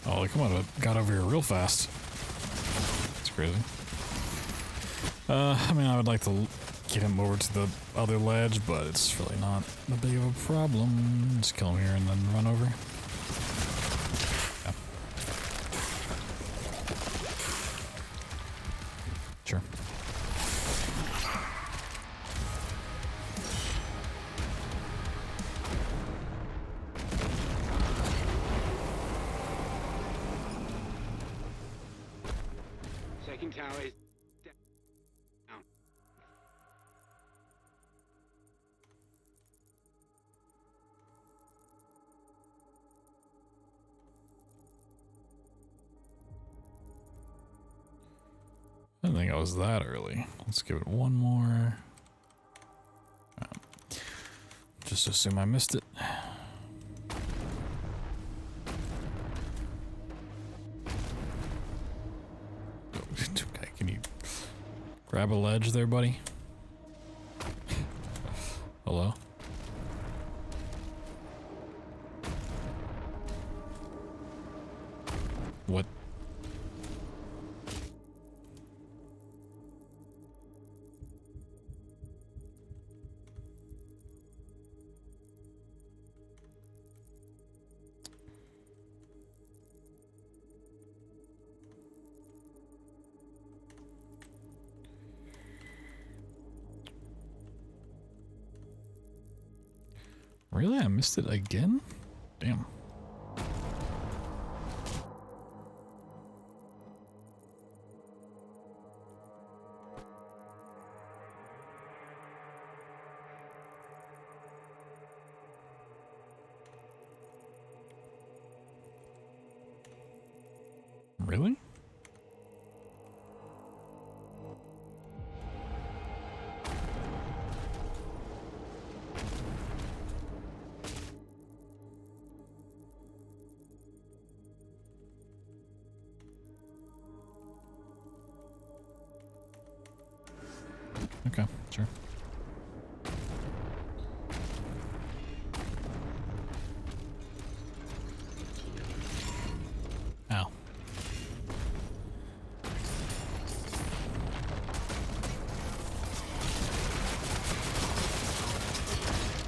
Oh, come on, it got over here real fast. It's crazy. I mean, I would like to get him over to the other ledge, but it's really not a big of a problem. Just kill him here and then run over. Yeah. Sure. Second tower is down. I didn't think I was that early. Let's give it one more. Just assume I missed it. Okay, can you grab a ledge there, buddy? Hello? What? Really? I missed it again? Damn. Really? Okay, sure. Ow.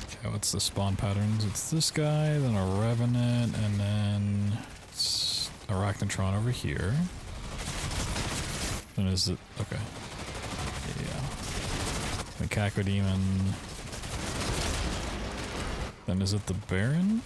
Okay, what's the spawn patterns? It's this guy, then a Revenant, and then it's Arachnotron over here. Then is it... okay. Yeah. The Cacodemon. Then is it the Baron?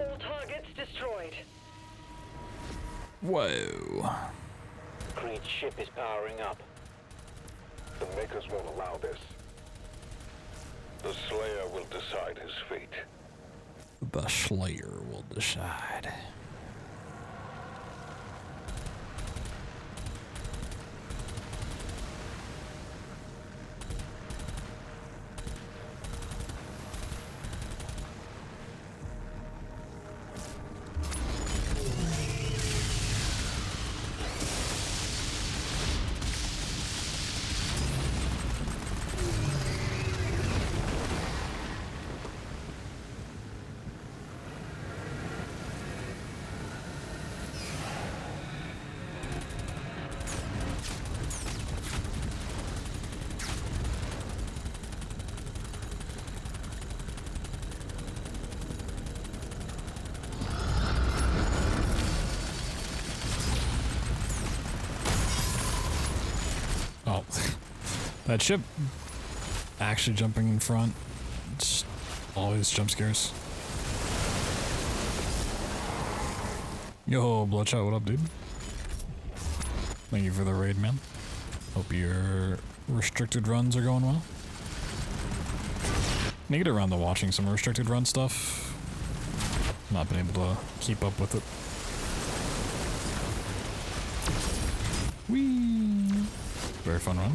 All targets destroyed. Whoa. Creed's ship is powering up. The Makers won't allow this. The Slayer will decide his fate. The Slayer will decide. That ship actually jumping in front. It's always jump scares. Yo, Bloodshot, what up, dude? Thank you for the raid, man. Hope your restricted runs are going well. Need to get around to watching some restricted run stuff. Not been able to keep up with it. Whee! Very fun run.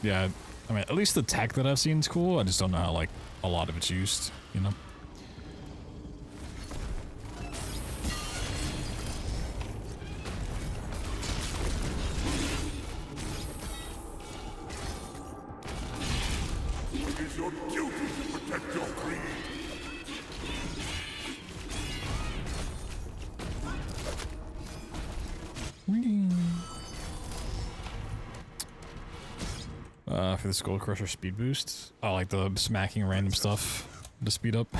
Yeah, I mean, at least the tech that I've seen is cool. I just don't know how, like, a lot of it's used, you know? It is your duty to protect your creed. For the Skull Crusher speed boost. I like the smacking random stuff to speed up.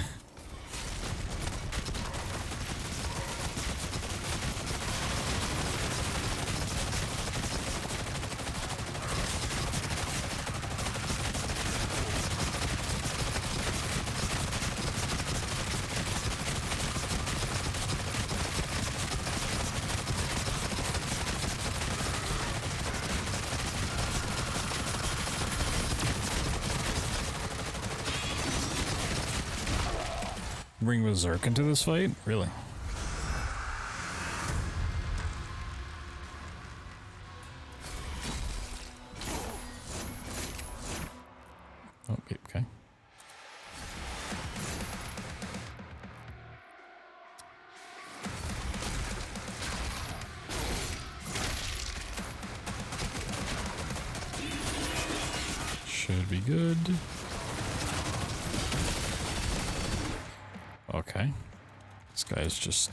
Bring Berserk into this fight? Really? Oh, okay. Should be good. Okay. This guy's just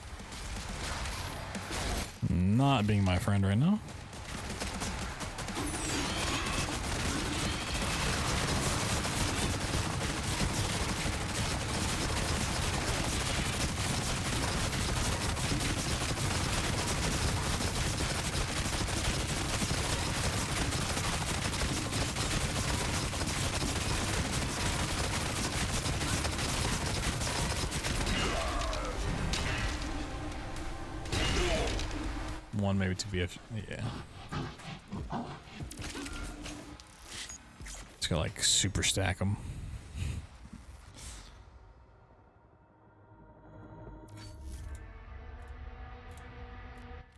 not being my friend right now. One, maybe two BF. Yeah. It's gonna like super stack them.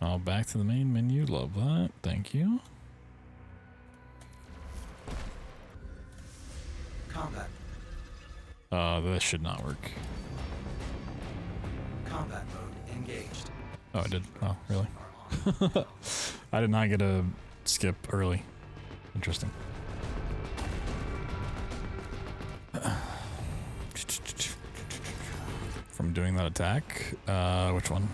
Oh, back to the main menu. Love that. Thank you. Combat. This should not work. Combat mode engaged. Oh, I did. Oh, really? I did not get a skip early. Interesting. From doing that attack? Which one?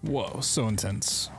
Whoa, so intense.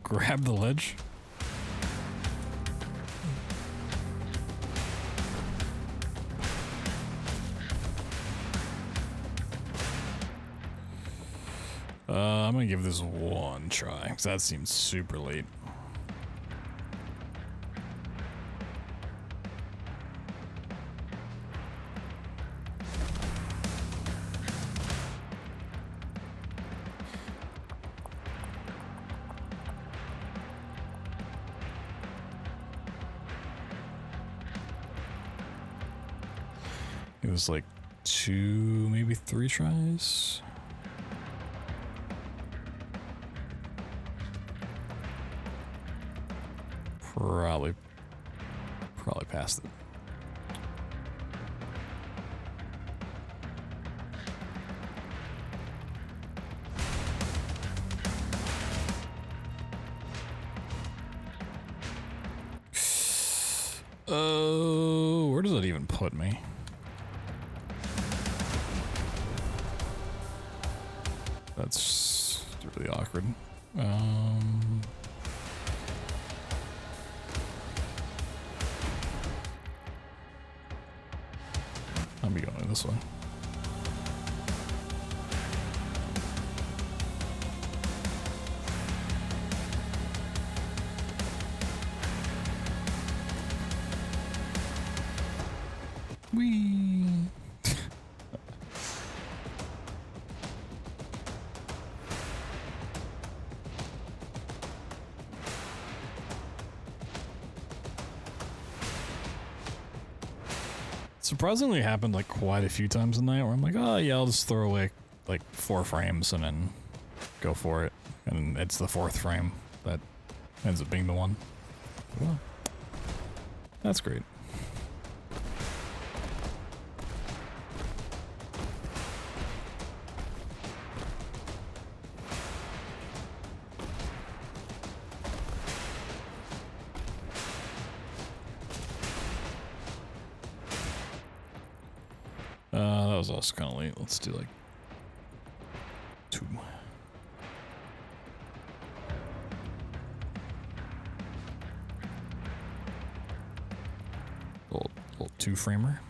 grab the ledge? I'm gonna give this one try, because that seems super late. It was like 2, maybe 3 tries. Probably passed it. Oh, where does that even put me? That's really awkward. I'll be going this way. Whee! Surprisingly happened like quite a few times in the night where I'm like, oh yeah, I'll just throw away like 4 frames and then go for it. And it's the 4th frame that ends up being the one. Well, that's great. That was also kind of late. Let's do like 2. Little 2-framer.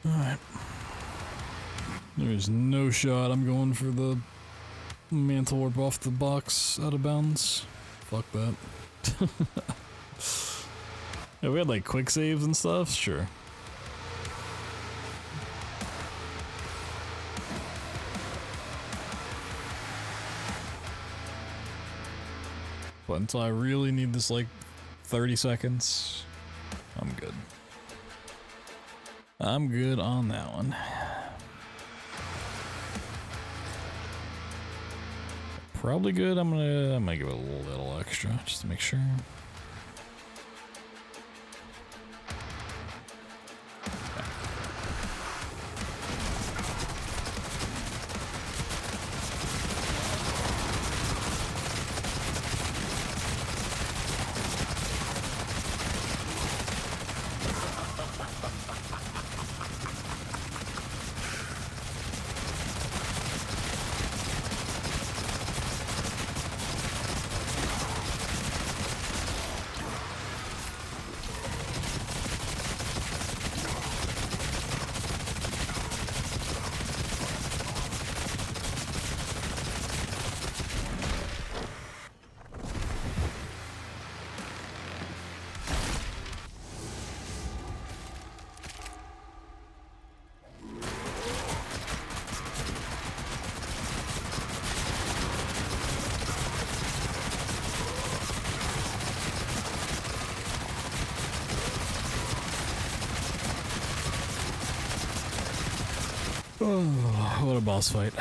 Alright. There's no shot I'm going for the mantle warp off the box out of bounds. Fuck that. Yeah, we had like quick saves and stuff, sure. But until I really need this like 30 seconds, I'm good. I'm good on that one. Probably good. I'm gonna give it a little extra just to make sure. Oh, what a boss fight.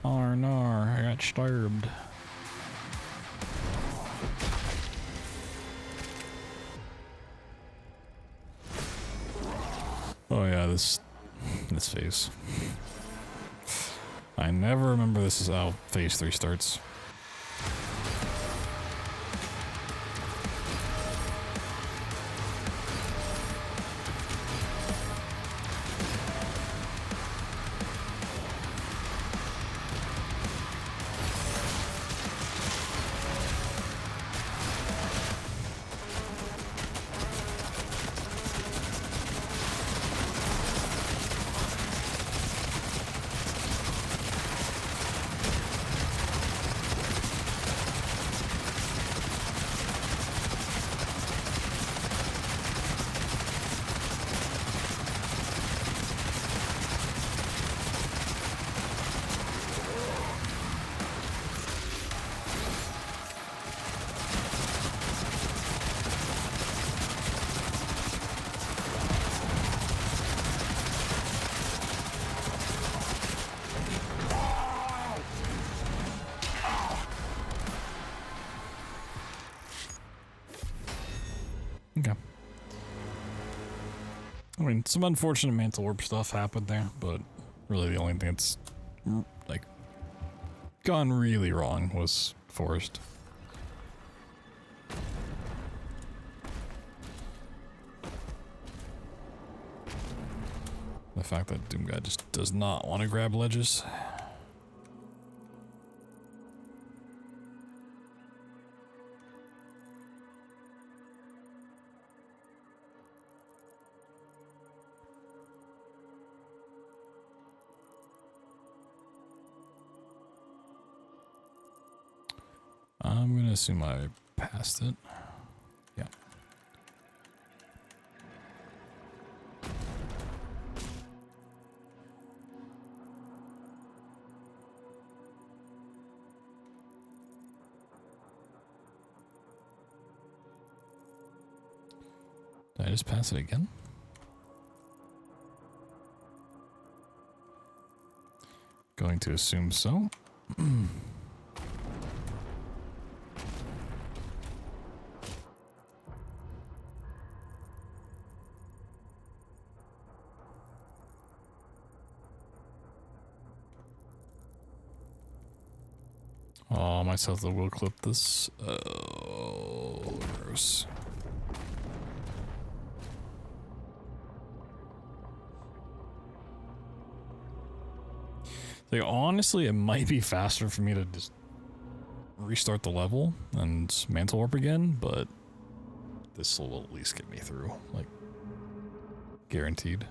I got stabbed. Oh yeah, this phase. I never remember this is how phase 3 starts. Okay. I mean, some unfortunate mantle orb stuff happened there, but really the only thing that's, like, gone really wrong was Forest. The fact that Doom Guy just does not want to grab ledges. I'm gonna assume I passed it. Yeah. Did I just pass it again? Going to assume so. Oh, myself that will clip this. Oh, gross. Like, honestly, it might be faster for me to just restart the level and mantle warp again, but this will at least get me through, like, guaranteed.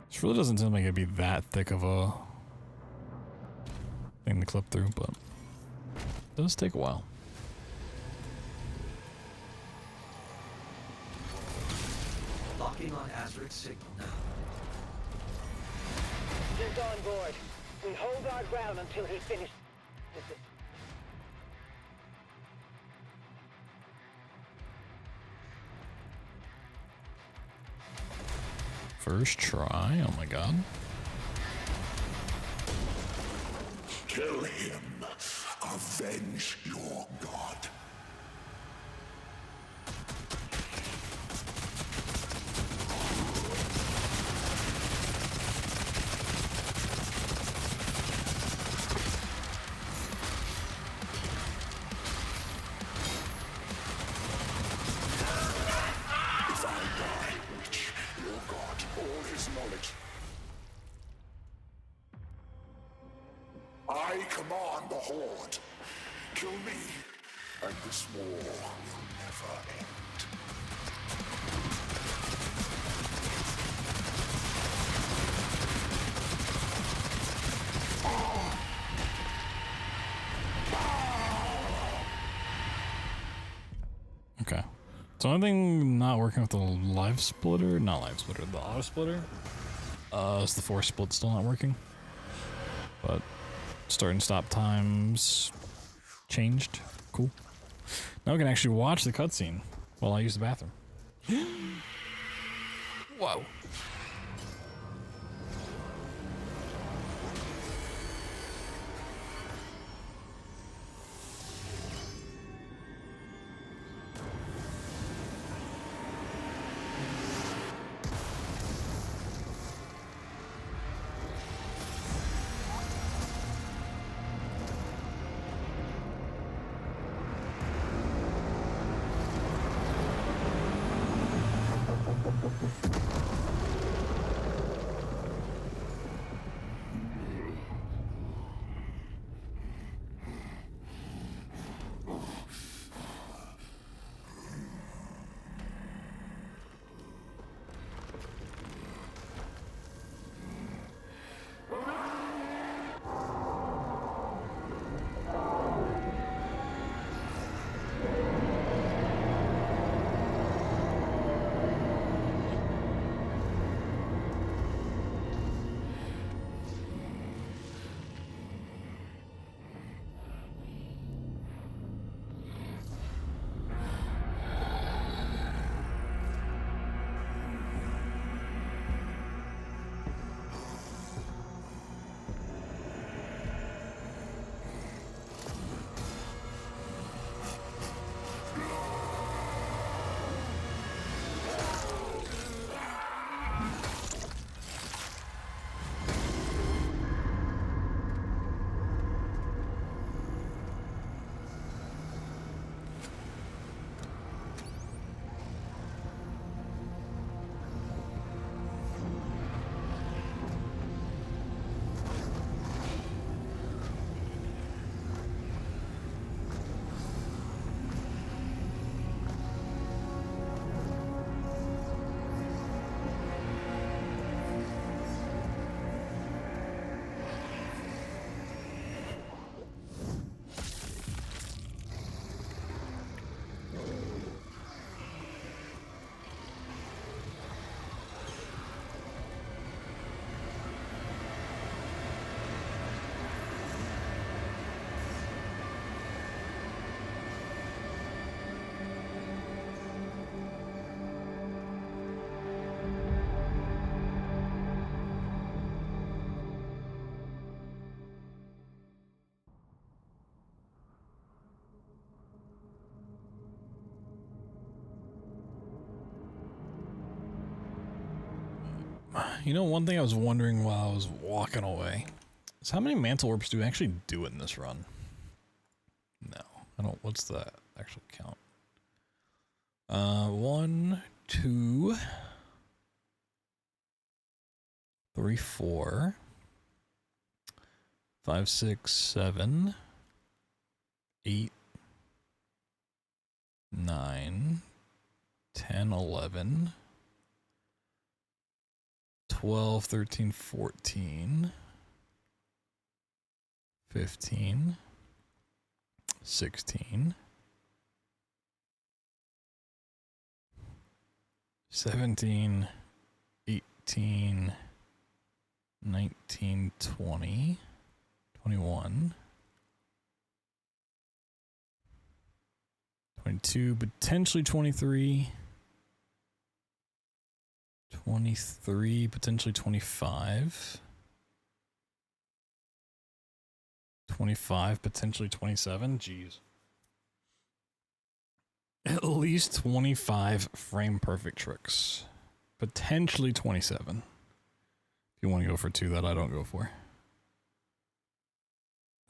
This really doesn't seem like it'd be that thick of a thing to clip through, but it does take a while. Locking on Azric's signal now. He's on board. We hold our ground until he finishes. First try, oh my god. Kill him. Avenge your god. If I die, witch, your god, all his knowledge, command the Horde. Kill me, and this war will never end. Okay. So only thing not working with the live splitter, not live splitter, the auto splitter. Is the force split still not working? But start and stop times changed. Cool. Now we can actually watch the cutscene while I use the bathroom. Whoa. You know, one thing I was wondering while I was walking away is how many mantle orbs do we actually do in this run? No, I don't. What's the actual count? 1, 2, 3, 4, 5, 6, 7, 8, 9, 10, 11. 12, 13, 14, 15, 16, 17, 18, 19, 20, 21, 22, potentially 23, 23, potentially 25, 25, potentially 27. Jeez. At least 25 frame perfect tricks. Potentially 27. If you want to go for 2 that I don't go for.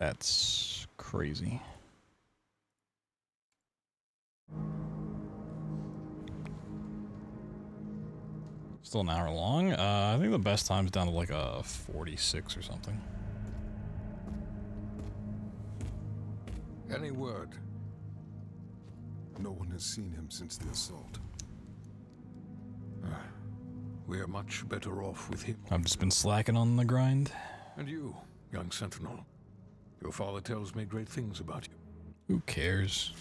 That's crazy. Still an hour long. I think the best time's down to like a 46 or something. Any word? No one has seen him since the assault. We are much better off with him. I've just been slacking on the grind. And you, young sentinel. Your father tells me great things about you. Who cares?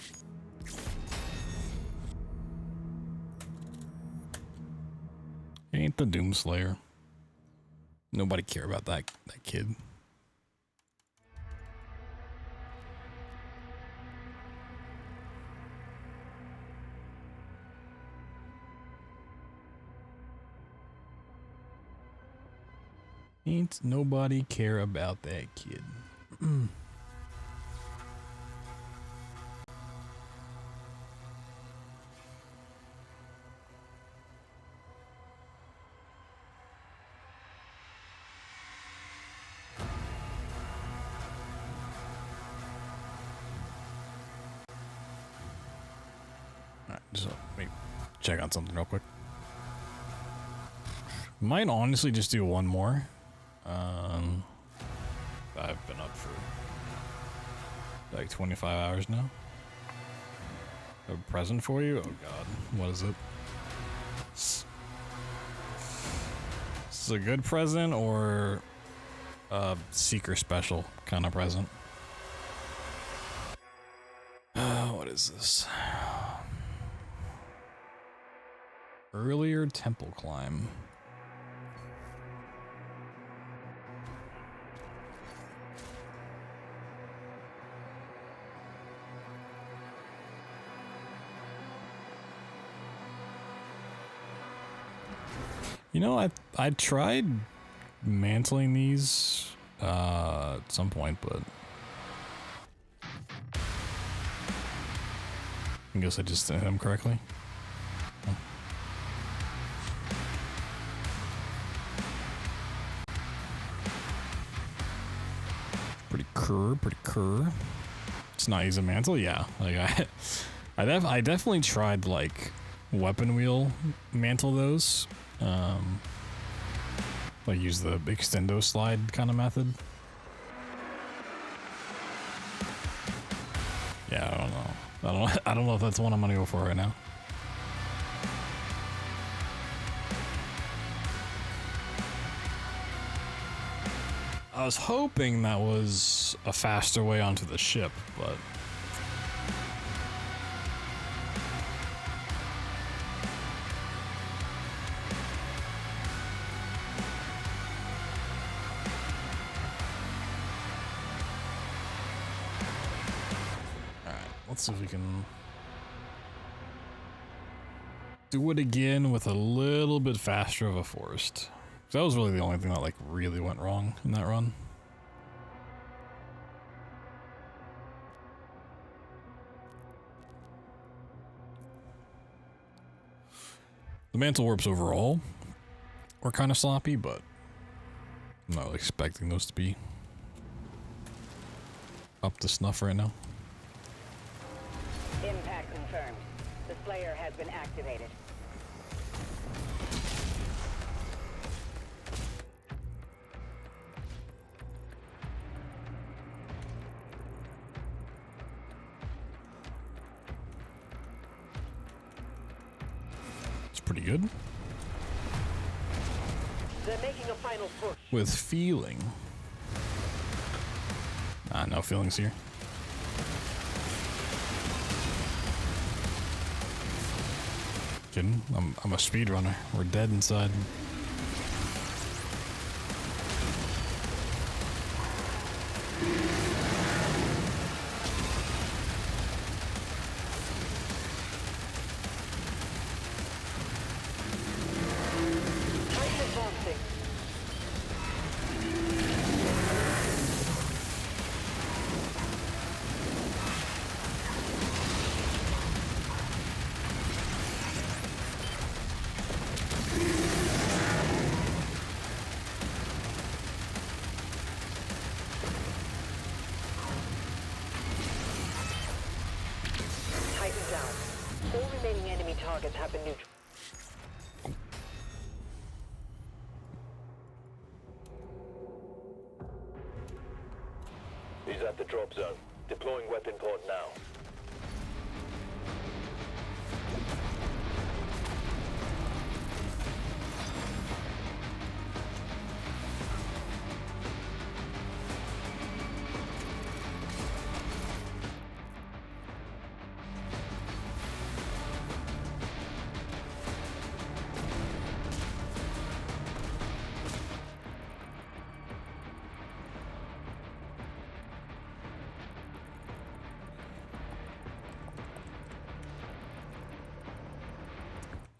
Ain't the Doomslayer. Nobody care about that kid. Ain't nobody care about that kid. Alright, just let me check on something real quick. Might honestly just do one more. I've been up for like 25 hours now. A present for you? Oh god, what is it? Is this a good present or a seeker special kind of present? What is this? Earlier temple climb. You know, I tried mantling these at some point, but I guess I just didn't hit them correctly. Oh. Pretty cur. It's not use a mantle, yeah. Like I definitely tried like weapon wheel mantle those. Like use the extendo slide kind of method. Yeah, I don't know. I don't know if that's the one I'm gonna go for right now. I was hoping that was a faster way onto the ship, but let's see if we can do it again with a little bit faster of a forest. That was really the only thing that like really went wrong in that run. The mantle warps overall were kind of sloppy, but I'm not really expecting those to be up to snuff right now. Impact confirmed. The Slayer has been activated. It's pretty good. They're making a final push. With feeling. No feelings here. Kidding? I'm a speedrunner. We're dead inside. Targets have been neutral. He's at the drop zone. Deploying weapon pod now.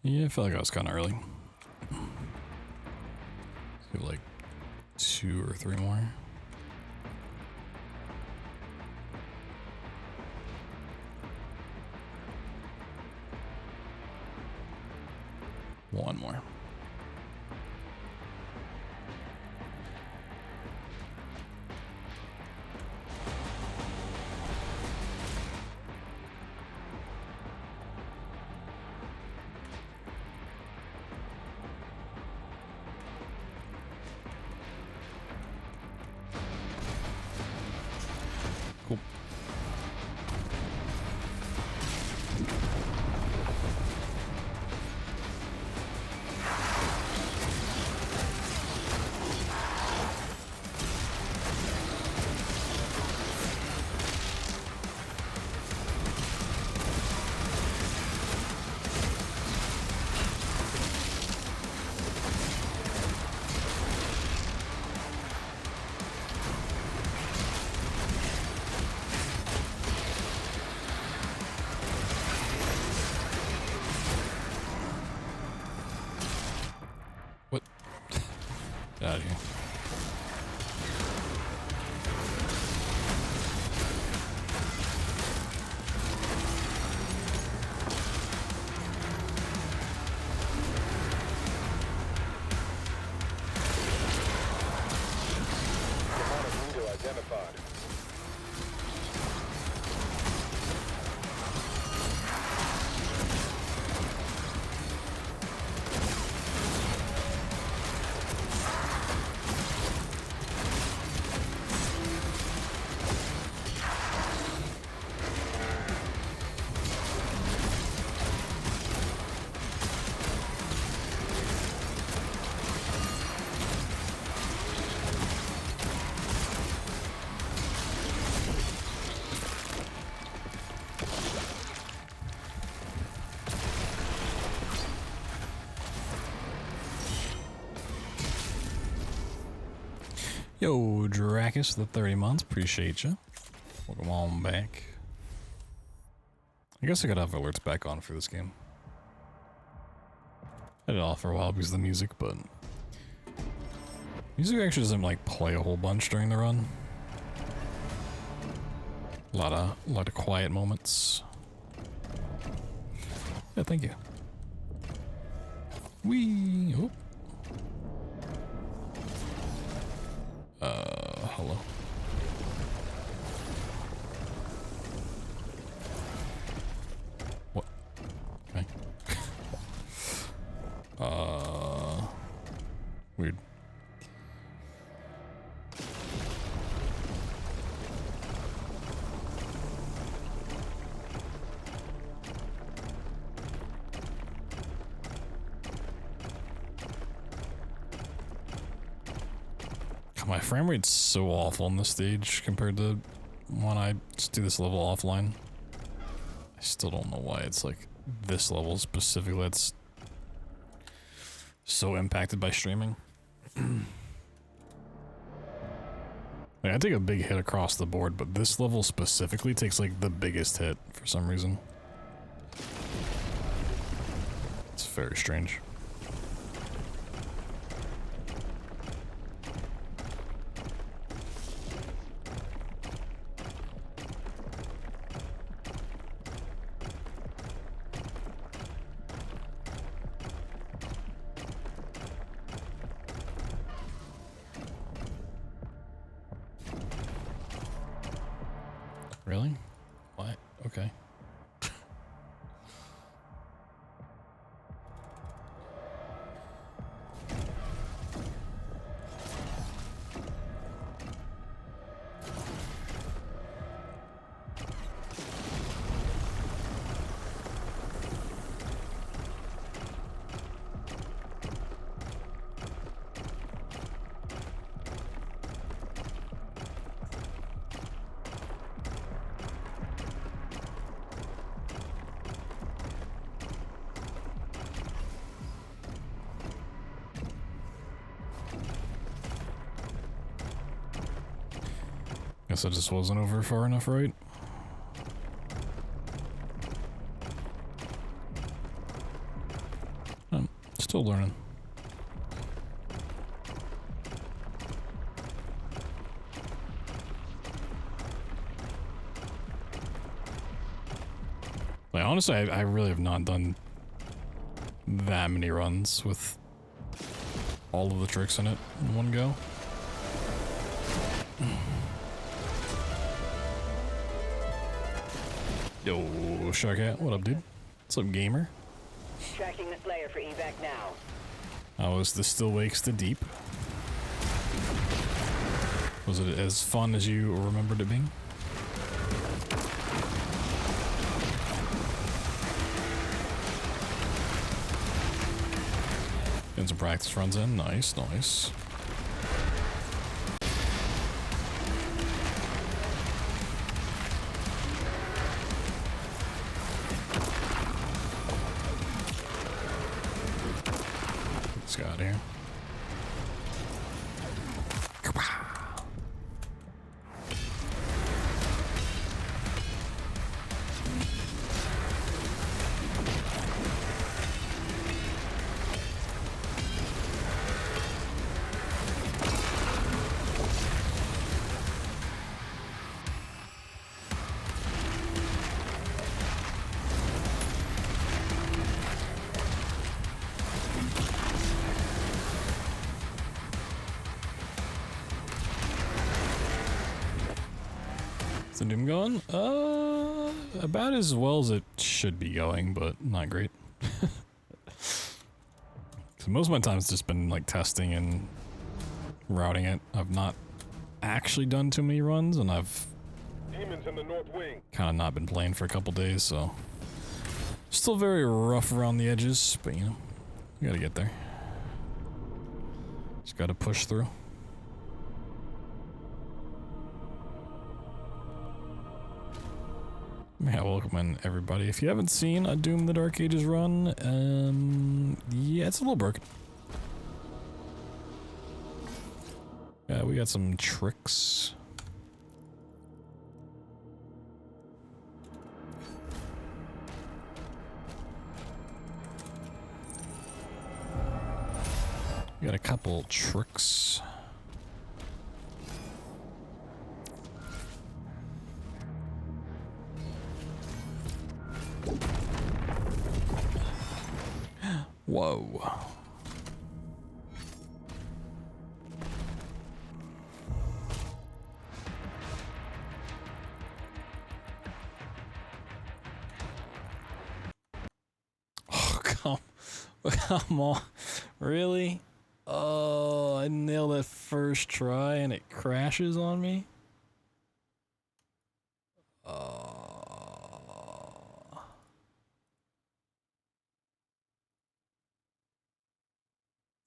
Yeah, I felt like I was kind of early. Let's do like 2 or 3 more. One more. Cool. What? Get out of here. Demonic leader identified. Yo, Dracus, the 30 months. Appreciate you. Welcome on back. I guess I gotta have alerts back on for this game. I had it off for a while because of the music, but music actually doesn't like play a whole bunch during the run. A lot of quiet moments. Yeah, thank you. Wee. Oh. Hello. What? Okay. Weird. My frame rate's so awful on this stage compared to when I just do this level offline. I still don't know why it's like this level specifically that's so impacted by streaming. Like, I take a big hit across the board, but this level specifically takes like the biggest hit for some reason. It's very strange. Really? What? Okay. Guess I just wasn't over far enough, right? I'm still learning. Like, honestly, I really have not done that many runs with all of the tricks in it in one go. Yo, Sharkat, what up, dude? What's up, gamer? Tracking the Slayer for evac now. How was the Still Wakes the Deep? Was it as fun as you remembered it being? Getting some practice runs in. Nice, nice. Let's get out of here. Is the Doom going? About as well as it should be going, but not great. So most of my time it's just been like testing and routing it. I've not actually done too many runs, and I've Demons in the north wing. kind of not been playing for a couple days, so still very rough around the edges, but you know, we gotta get there. Just gotta push through. Yeah, welcome in everybody. If you haven't seen a Doom the Dark Ages run, yeah, it's a little broken. Yeah, we got some tricks. We got a couple tricks. Whoa. Oh, come on. Really? Oh, I nailed it first try and it crashes on me?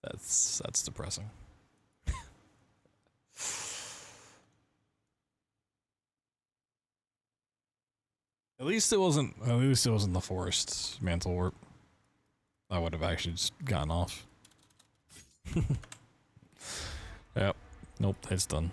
That's depressing. At least it wasn't the forest mantle warp. I would have actually just gotten off. Yep. Nope, it's done.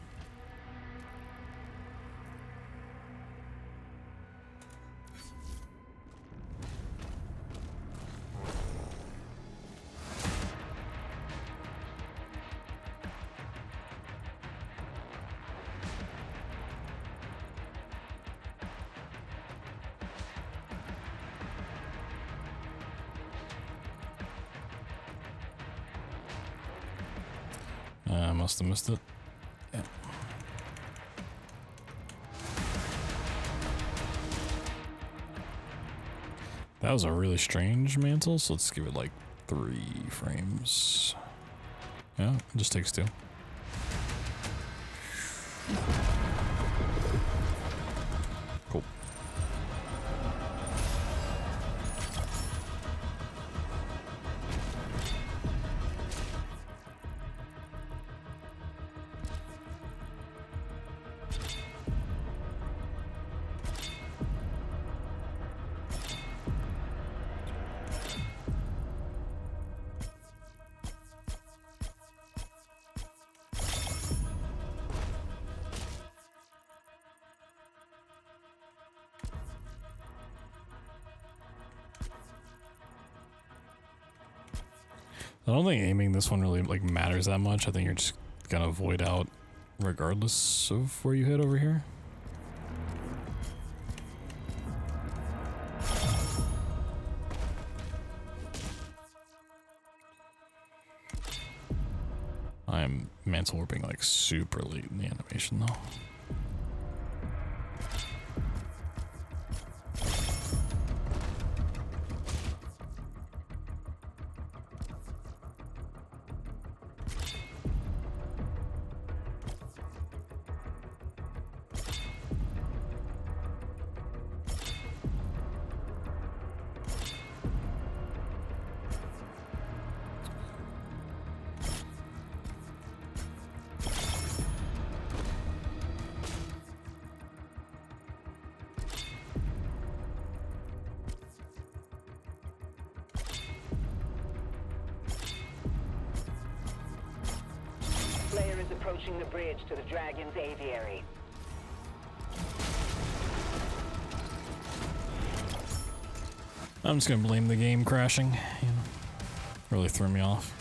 I must have missed it. Yeah. That was a really strange mantle, so let's give it like 3 frames. Yeah, it just takes 2. Cool. I don't think aiming this one really like matters that much. I think you're just gonna avoid out regardless of where you hit over here. I'm mantle warping like super late in the animation though. Player is approaching the bridge to the Dragon's aviary. I'm just gonna blame the game crashing. You know, really threw me off.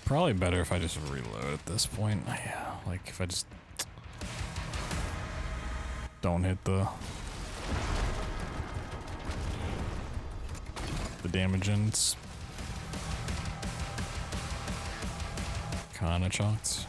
Probably better if I just reload at this point. Yeah, like if I just don't hit the damage in, it's kinda chalked.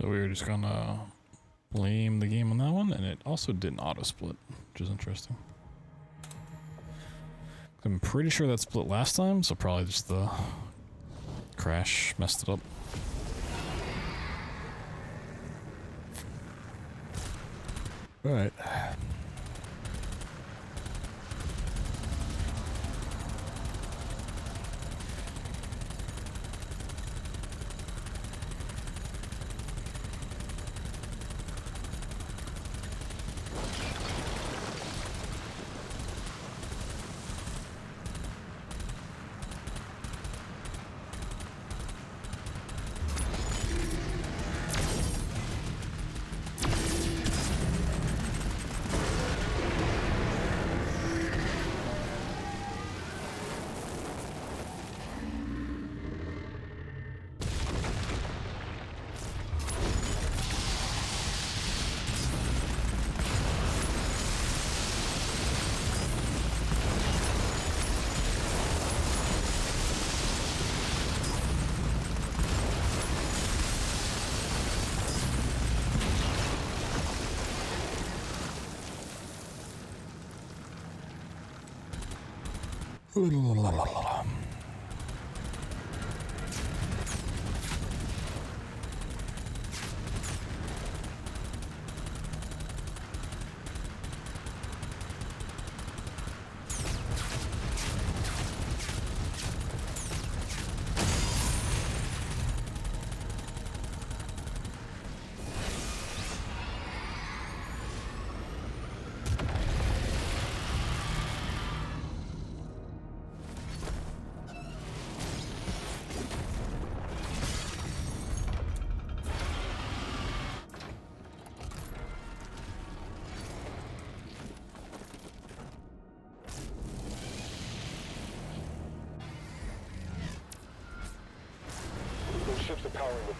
So we were just gonna blame the game on that one, and it also didn't auto split, which is interesting. I'm pretty sure that split last time, so probably just the crash messed it up. All right.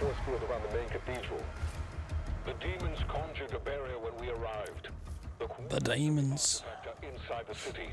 force field around the main cathedral. The demons conjured a barrier when we arrived. The demons. Artifact are inside the city.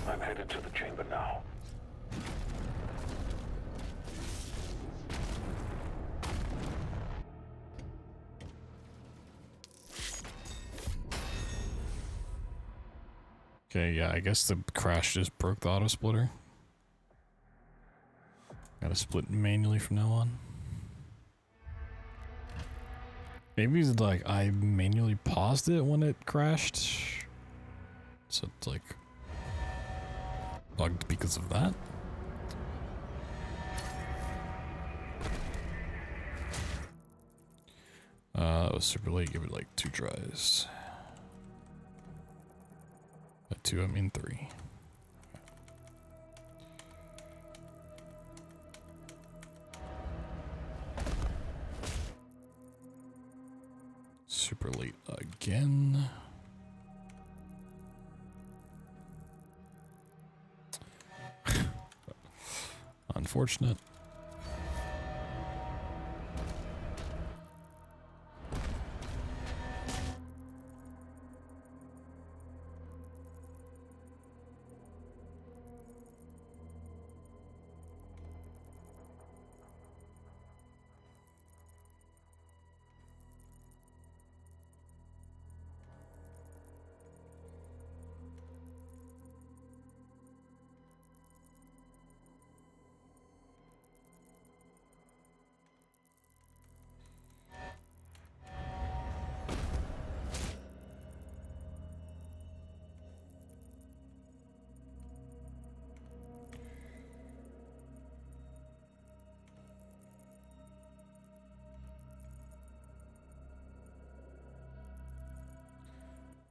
I'm headed to the chamber now. Okay, yeah, I guess the crash just broke the auto splitter. Gotta split manually from now on. Maybe it's like I manually paused it when it crashed. So it's like bugged because of that. That was super late. Give it like 2 tries. By 2, I mean 3. Super late again. Unfortunate.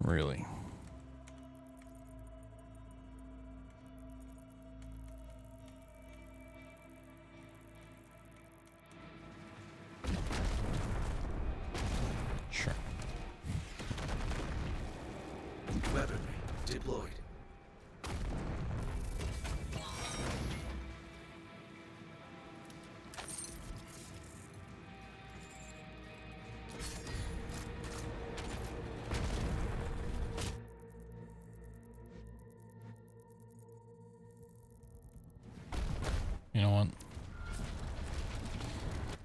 Really? Sure. Weaponry deployed. You know what?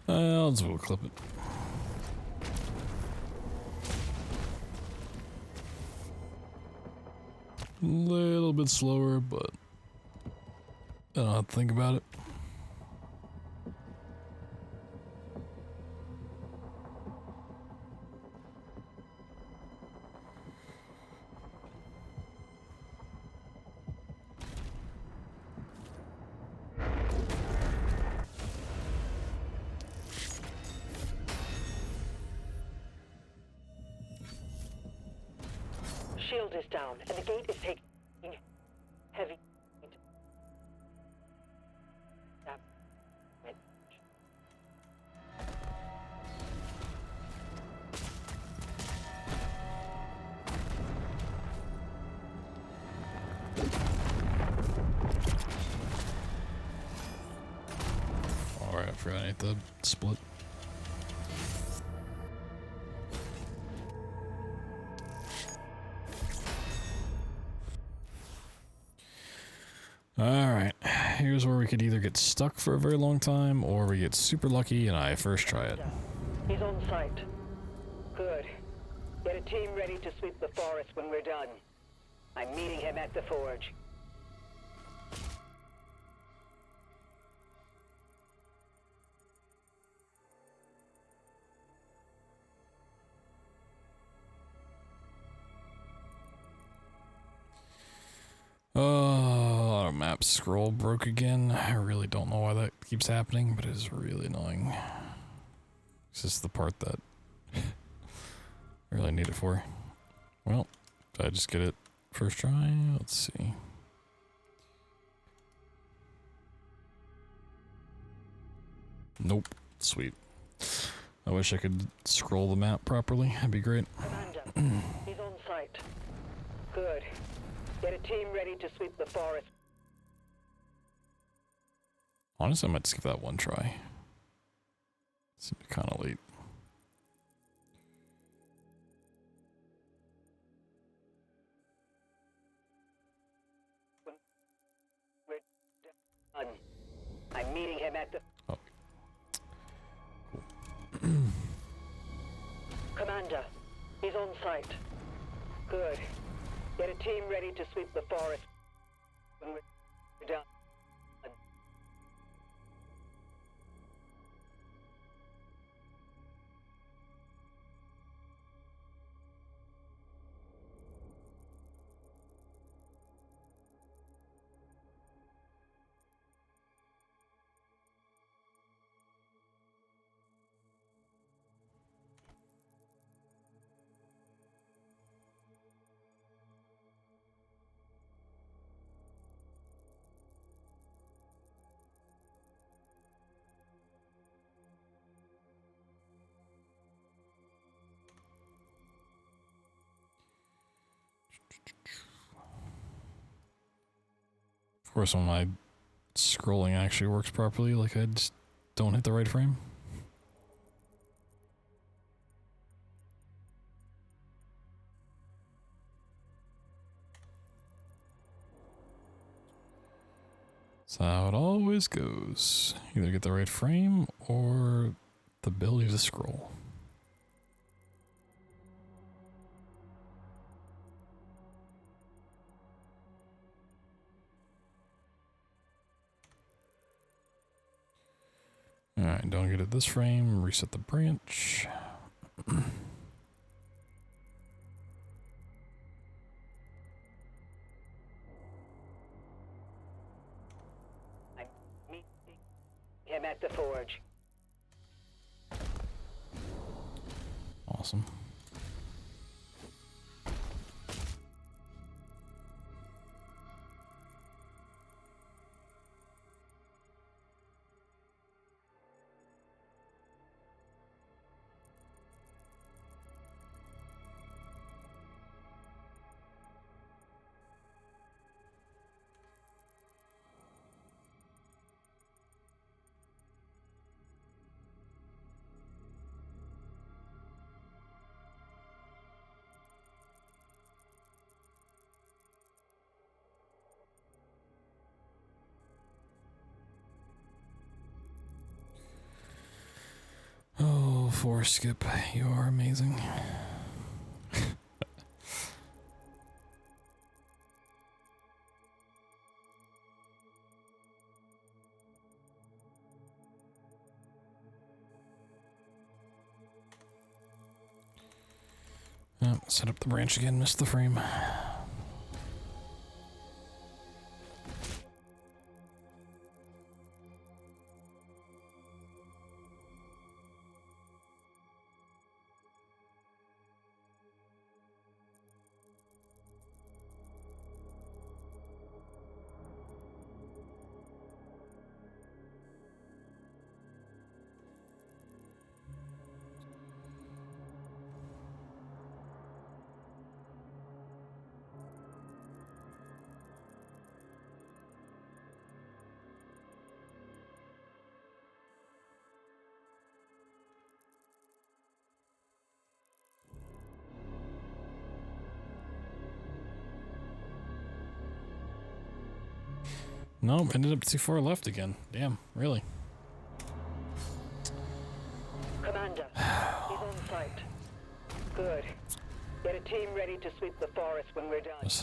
I'll just clip it. A little bit slower, but I don't have to think about it. Shield is down, and the gate is taking heavy. forgot I hit the split. Alright, here's where we could either get stuck for a very long time, or we get super lucky and I first try it. He's on site. Good. Get a team ready to sweep the forest when we're done. I'm meeting him at the forge. Oh, our map scroll broke again. I really don't know why that keeps happening, but it is really annoying. It's just the part that I really need it for. Well, did I just get it first try? Let's see. Nope. Sweet. I wish I could scroll the map properly. That'd be great. Commander, he's on site. Good. Get a team ready to sweep the forest. Honestly, I might skip that one try. It's kind of late. We're done. I'm meeting him at the... Oh. Commander, he's on site. Good. Get a team ready to sweep the forest when we're done. Of course, when my scrolling actually works properly, like I just don't hit the right frame. That's how it always goes. Either get the right frame or the ability to scroll. Alright, don't get it this frame, reset the branch. I'm meeting him at the forge. Awesome. Oh, Forrest Skip, you are amazing. Oh, set up the branch again, missed the frame. Nope, ended up too far left again. Damn, really. Commander, he's on site. Good. Get a team ready to sweep the forest when we're done. I was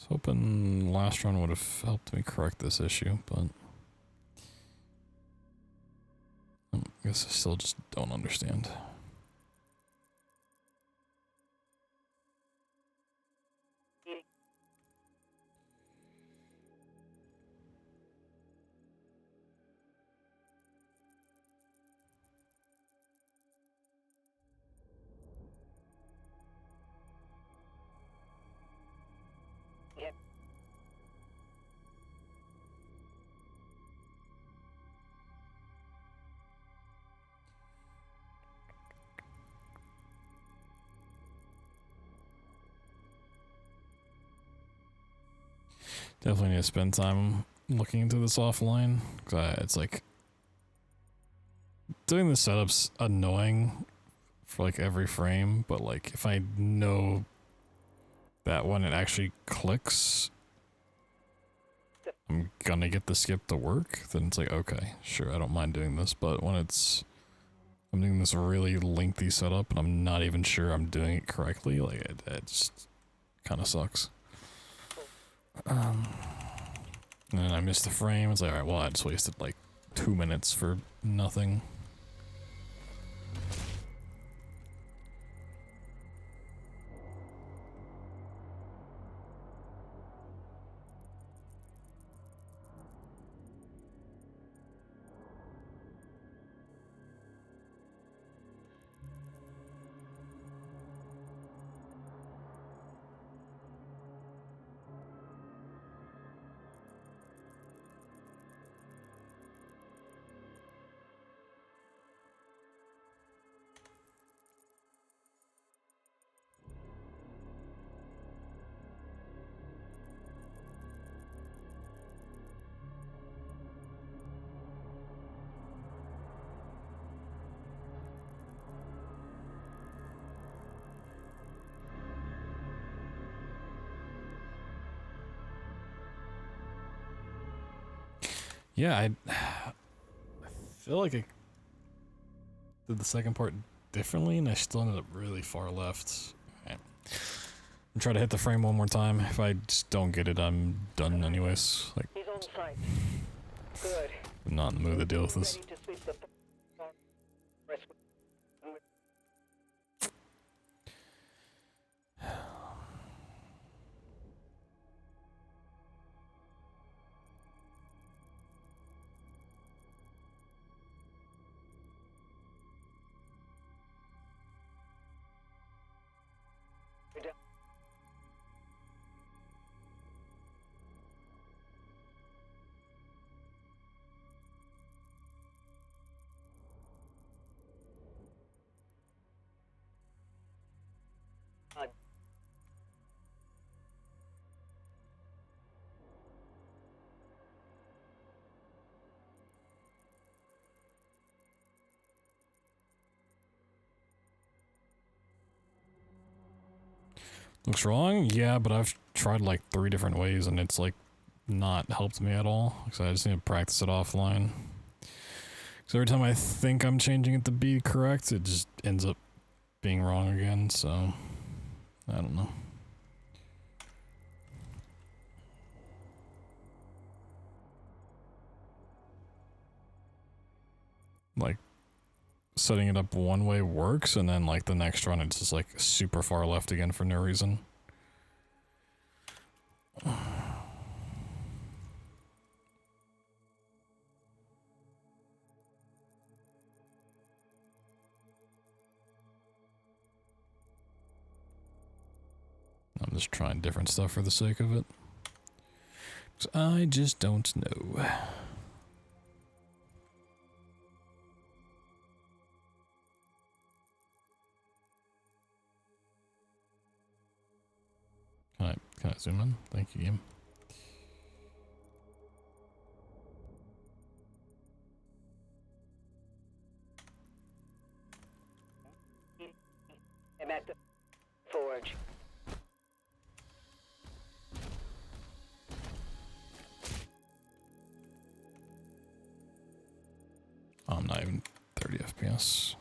hoping last run would have helped me correct this issue, but I guess I still just don't understand. Yep. Definitely need to spend time looking into this offline, because it's like doing the setup's annoying for like every frame, but like if I know that when it actually clicks I'm gonna get the skip to work, then it's like, okay, sure, I don't mind doing this. But when I'm doing this really lengthy setup and I'm not even sure I'm doing it correctly, like it just kind of sucks. And then I missed the frame. It's like, alright, well, I just wasted like 2 minutes for nothing. Yeah, I feel like I did the second part differently, and I still ended up really far left. Right. I'm trying to hit the frame one more time. If I just don't get it, I'm done anyways. Like, He's on site. Good. I'm not in the mood to deal with this. Ready to sweep the forest. We're done. Looks wrong? Yeah, but I've tried like 3 different ways and it's like not helped me at all. So I just need to practice it offline. So every time I think I'm changing it to be correct, it just ends up being wrong again. So I don't know. Like setting it up one way works, and then like the next run it's just like super far left again for no reason. I'm just trying different stuff for the sake of it. 'Cause I just don't know. Can I zoom in? Thank you, game. I'm at the forge. Not even 30 FPS.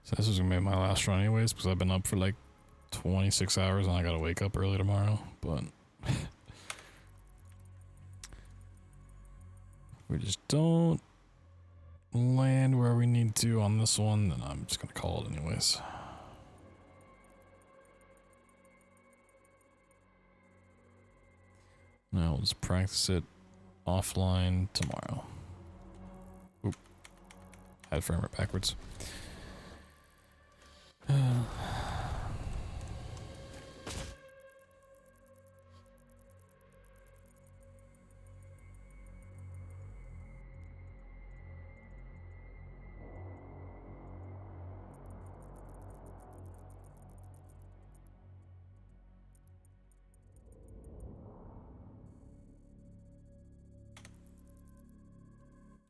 So this is gonna be my last run anyways, because I've been up for like 26 hours and I gotta wake up early tomorrow, but we just don't land where we need to on this one, then I'm just gonna call it anyways. Now we'll just practice it offline tomorrow. Oop. Had frame rate backwards.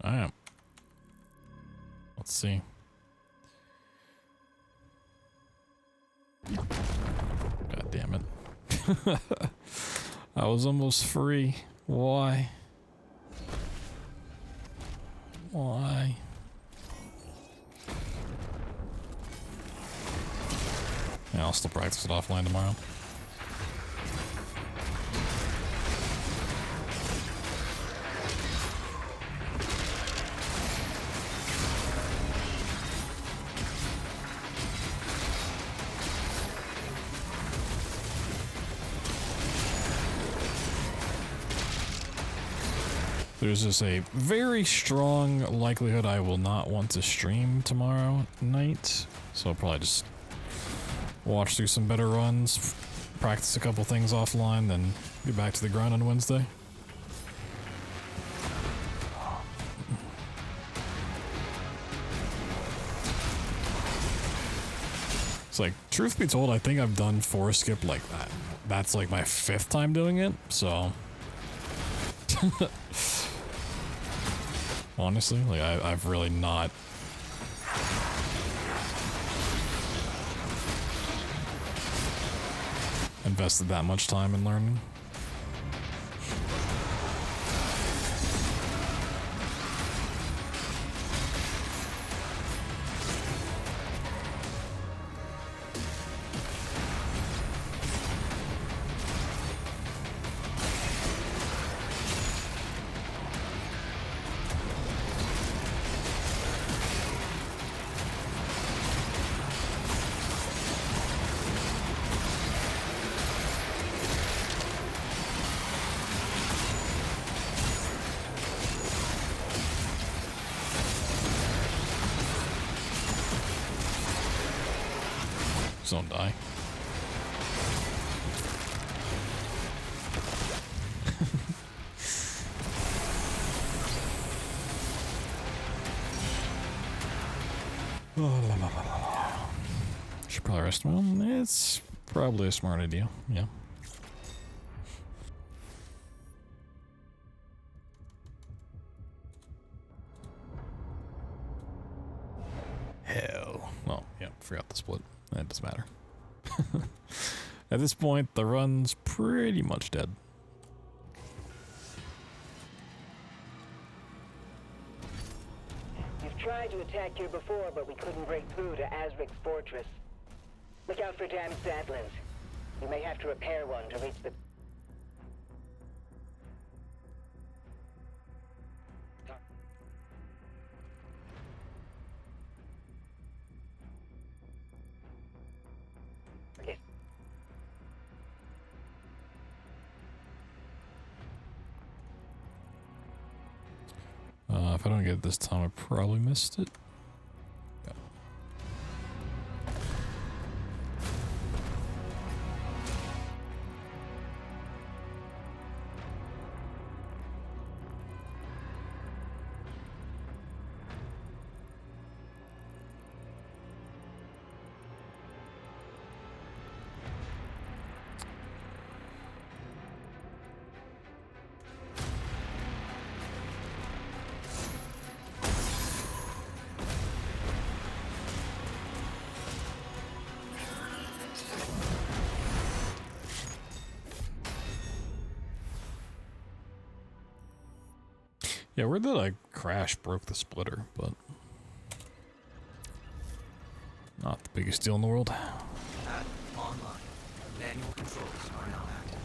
Alright. Let's see. God damn it. I was almost free. Why? Why? Yeah, I'll still practice it offline tomorrow. There's just a very strong likelihood I will not want to stream tomorrow night, so I'll probably just watch through some better runs, practice a couple things offline, then get back to the grind on Wednesday. It's like, truth be told, I think I've done 4 skip like that. That's like my 5th time doing it, so... Honestly, like I've really not invested that much time in learning. Just don't die. Should probably rest. Well, it's probably a smart idea. Yeah. Hell. Well, yeah, forgot the split. That doesn't matter. At this point, the run's pretty much dead. You've tried to attack here before, but we couldn't break through to Azric's fortress. Look out for damn saplings. You may have to repair one to reach the... Okay. If I don't get it this time, I probably missed it. Yeah. Yeah, where the like crash broke the splitter, but not the biggest deal in the world. At online. Manual controls are now active.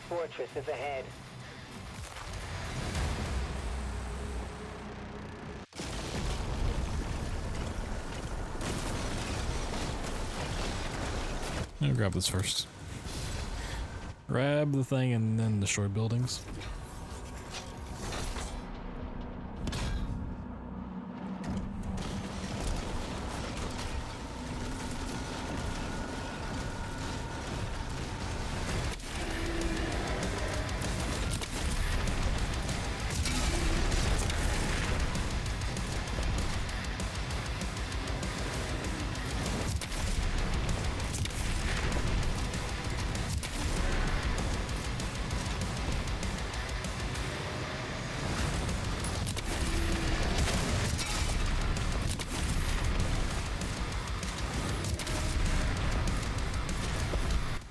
Fortress is ahead. I'll grab this first. Grab the thing and then destroy buildings.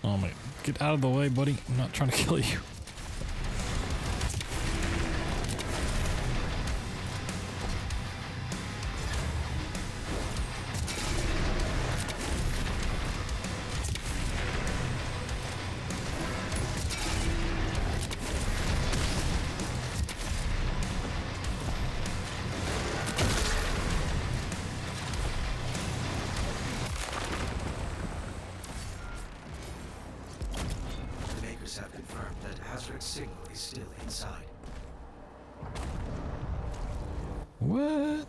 Oh my, get out of the way, buddy. I'm not trying to kill you. Have confirmed that Hazard's signal is still inside. What?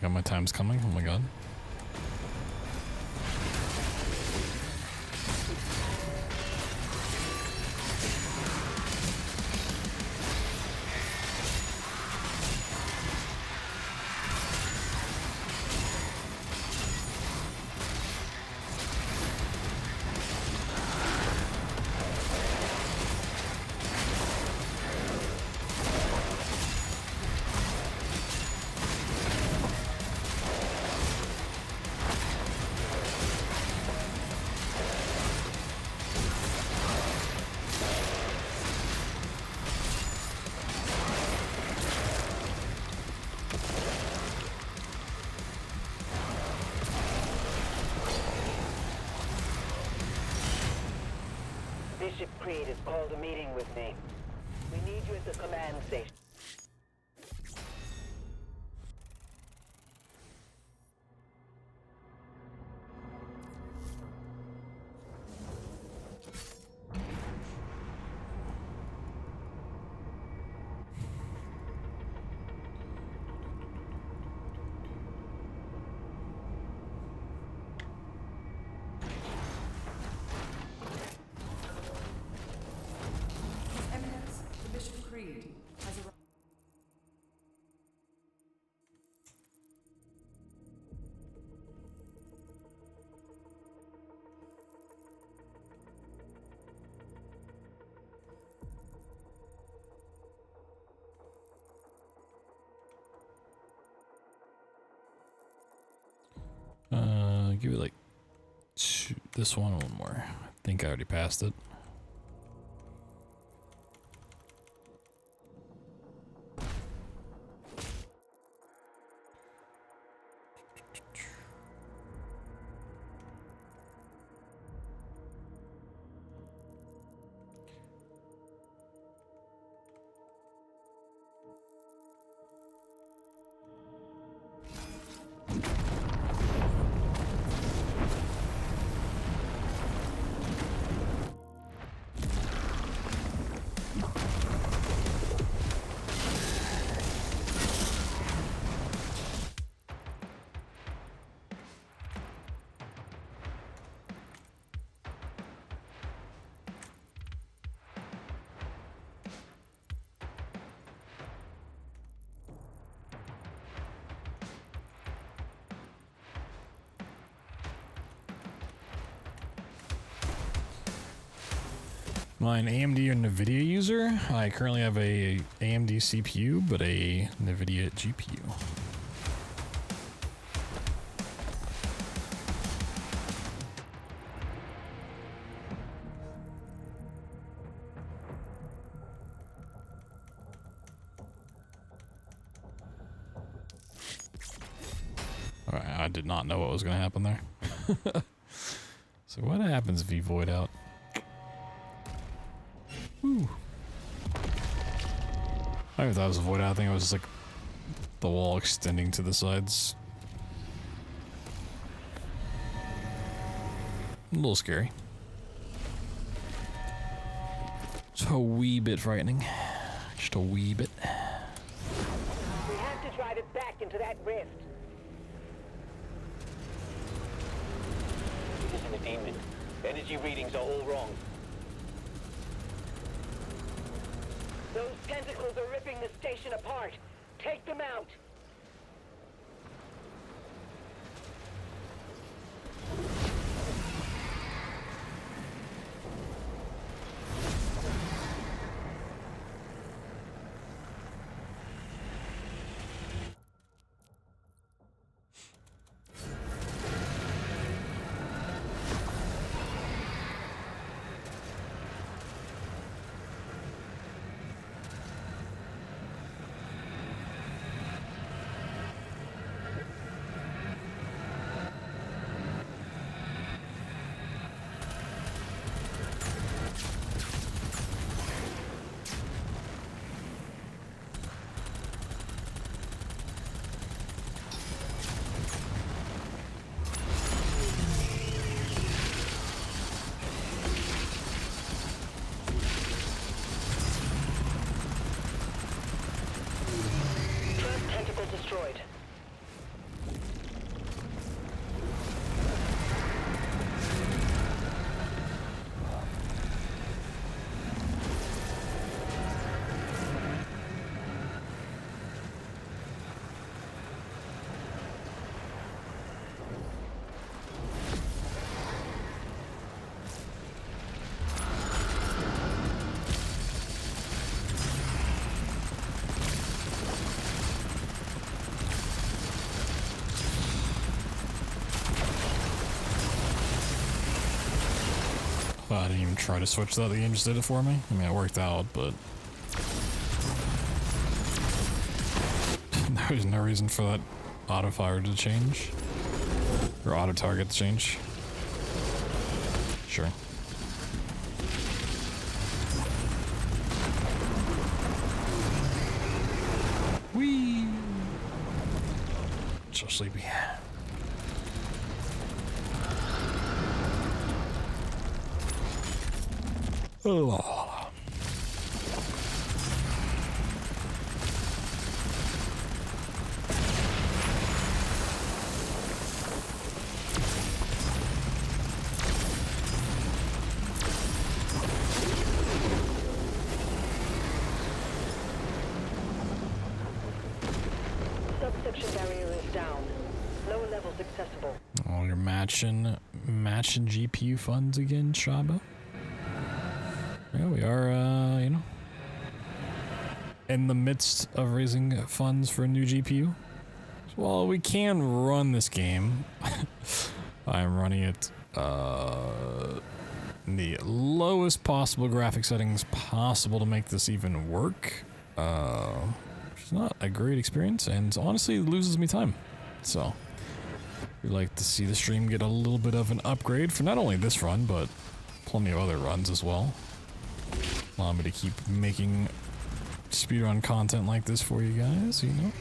god, my time's coming. Oh my god. Bishop Creed has called a meeting with me. We need you at the command station. Eminence, the Bishop Creed has arrived. Give it like this one more. I think I already passed it. Am I an AMD or NVIDIA user? I currently have a AMD CPU, but a NVIDIA GPU. Alright, I did not know what was going to happen there. So what happens if you void out? Ooh. I thought it was a void out. I think it was just like the wall extending to the sides. A little scary. Just a wee bit frightening. Just a wee bit. We have to drive it back into that rift. This is a demon. Energy readings are all wrong. Those tentacles are ripping the station apart. Take them out. Well, I didn't even try to switch that. The game just did it for me. I mean, it worked out, but there was no reason for that auto fire to change. Or auto target to change. Sure. Whee! So sleepy. Oh. Subsection barrier is down. Lower levels accessible. Oh, you're matching GPU funds again, Shaba? Yeah, we are, you know, in the midst of raising funds for a new GPU. Well, we can run this game. I'm running it in the lowest possible graphic settings possible to make this even work. Which is not a great experience, and honestly it loses me time. So, we'd like to see the stream get a little bit of an upgrade for not only this run, but plenty of other runs as well. Allow me to keep making speedrun content like this for you guys, you know?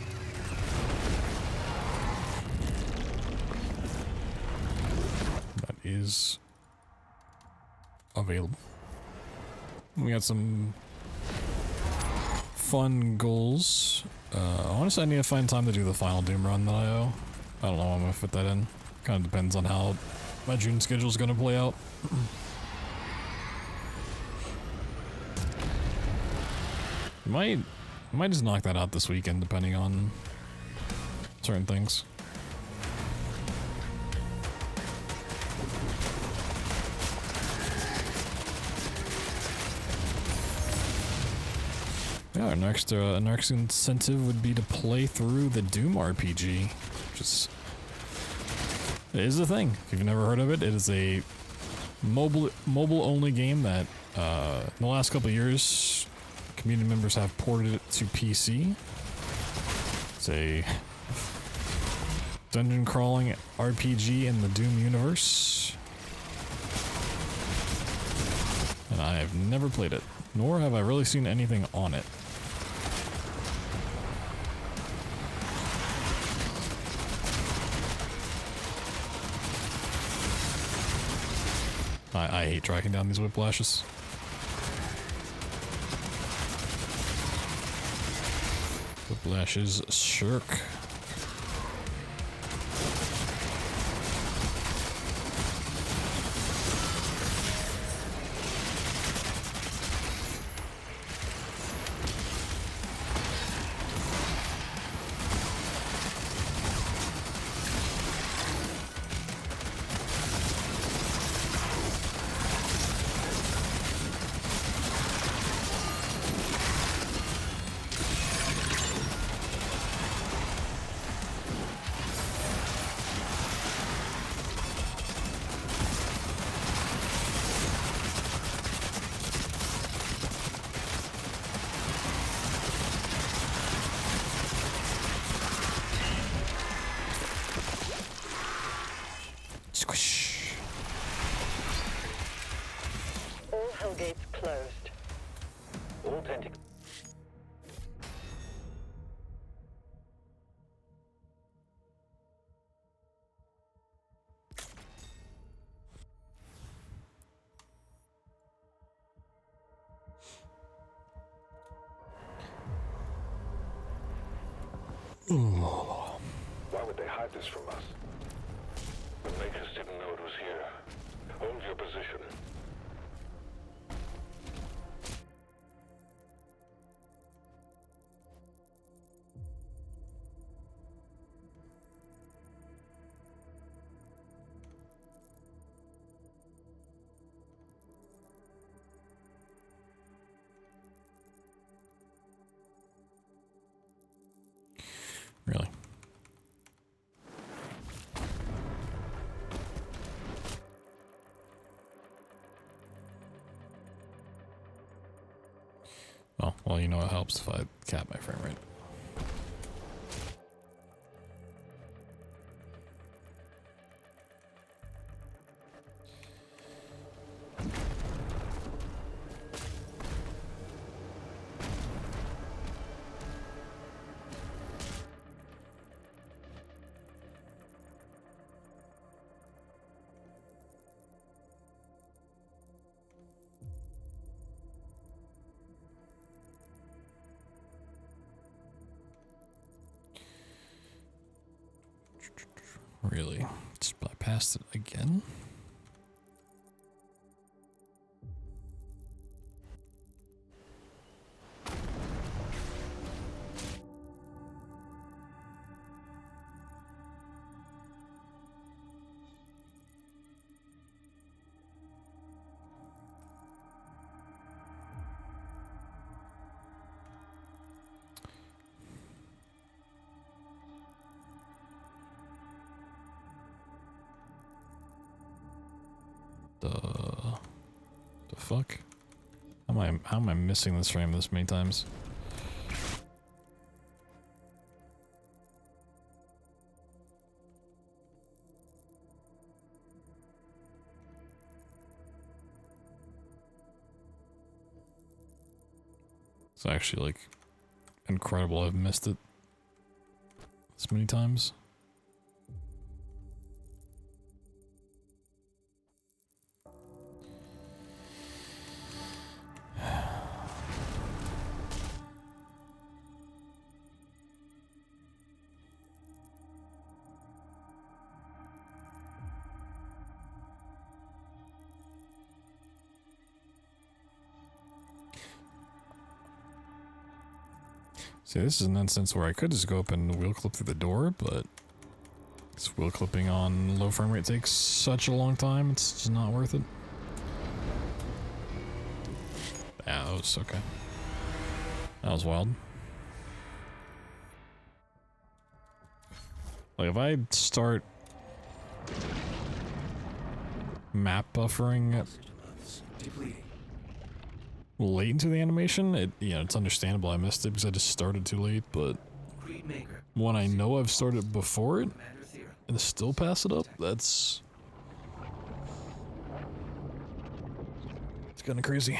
That is available. We got some fun goals. Honestly, I need to find time to do the final Doom run that I owe. I don't know how I'm gonna fit that in. Kind of depends on how my June schedule is gonna play out. Might just knock that out this weekend, depending on certain things. Yeah, our next incentive would be to play through the Doom RPG, which is it is a thing. If you've never heard of it, it is a mobile only game that in the last couple of years, community members have ported it to PC. It's a dungeon crawling RPG in the Doom universe. And I have never played it, nor have I really seen anything on it. I hate tracking down these whiplashes. Whiplashes shirk. Squish. All hellgates closed. All tentacles. Why would they hide this from us? The makers didn't know it was here. Hold your position. Really? Oh, well, you know it helps if I cap my frame rate. Really? Just bypassed it again? The fuck? How am I missing this frame this many times? It's actually like incredible I've missed it this many times. See, this is an instance where I could just go up and wheel clip through the door, but this wheel clipping on low frame rate takes such a long time, it's just not worth it. Yeah, that was okay. That was wild. Like, if I start map buffering late into the animation, it's understandable I missed it because I just started too late, but when I know I've started before it and still pass it up, it's kind of crazy.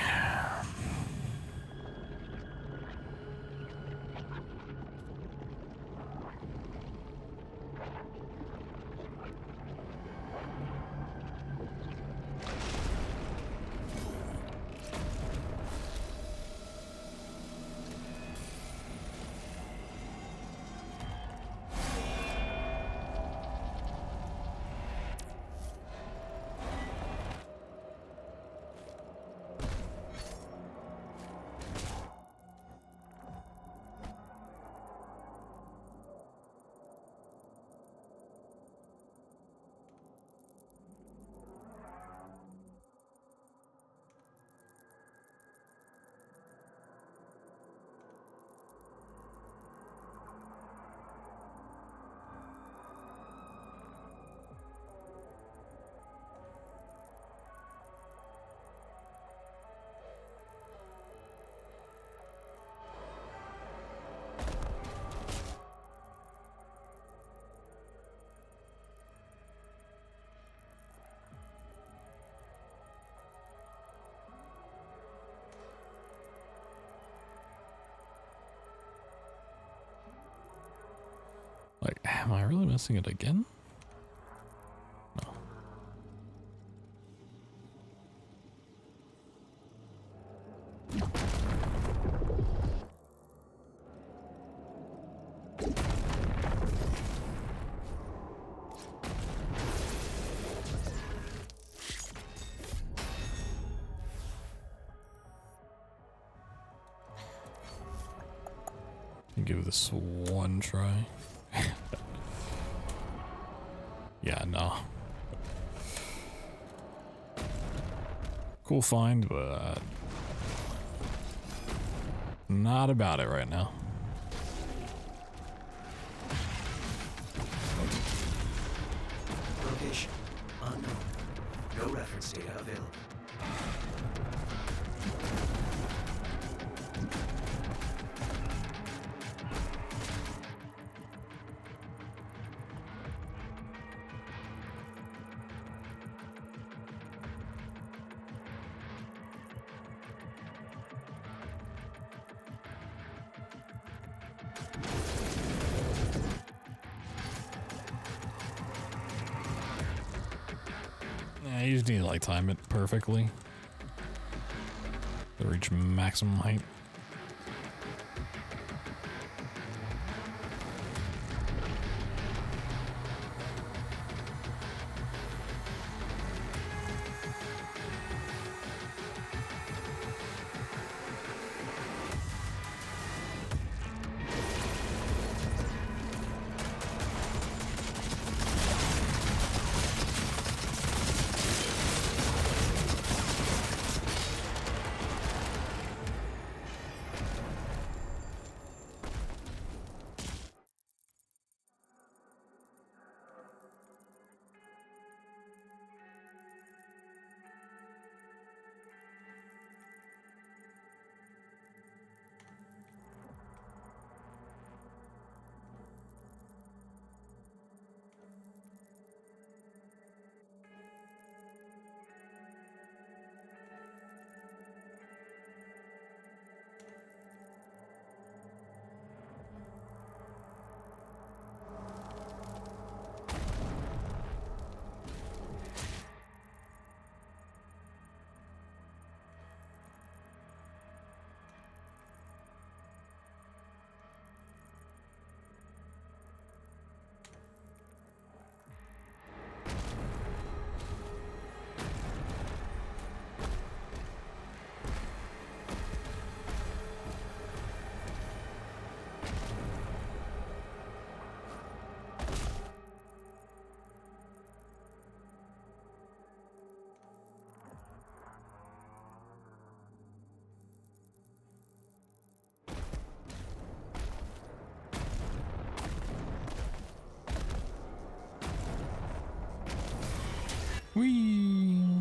Like, am I really missing it again? No. Give this one try. Yeah, no. Cool find, but not about it right now. Location unknown. No reference data available. you just need to like time it perfectly to reach maximum height. Whee!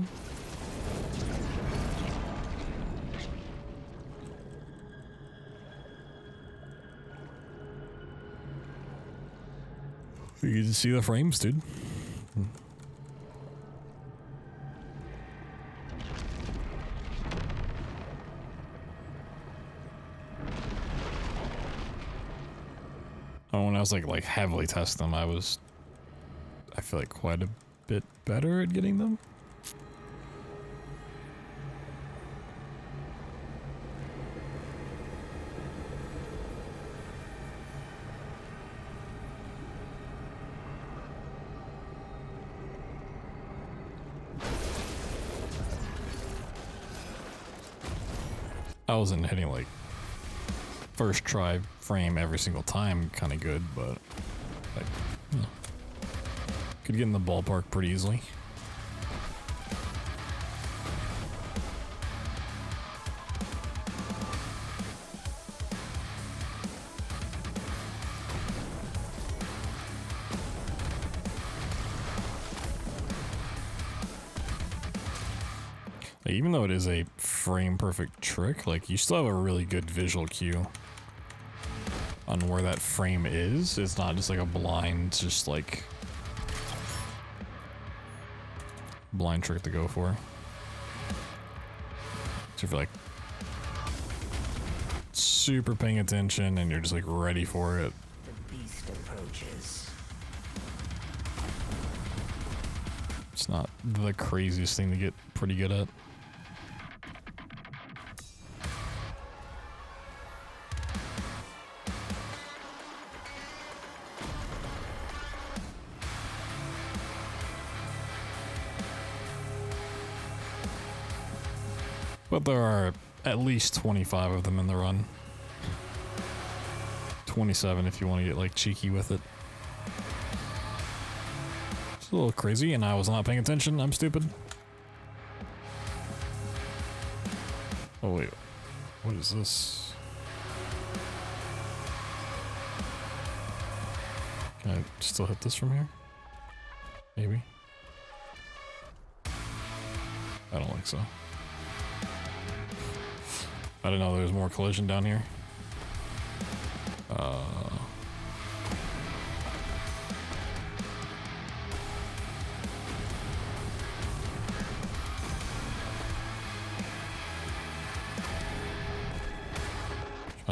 You can see the frames, dude. Oh, when I was like heavily testing them, I feel like quite a bit better at getting them. I wasn't hitting like first try frame every single time kind of good, but like, you know, could get in the ballpark pretty easily. Like, even though it is a frame perfect trick, like you still have a really good visual cue on where that frame is. It's not just like a blind, just like blind trick to go for. So if you're like super paying attention and you're just like ready for it. The beast approaches. It's not the craziest thing to get pretty good at. But there are at least 25 of them in the run. 27 if you want to get like cheeky with it. It's a little crazy and I was not paying attention. I'm stupid. Oh wait, what is this? Can I still hit this from here? Maybe. I don't think so. I didn't know there was more collision down here. I'll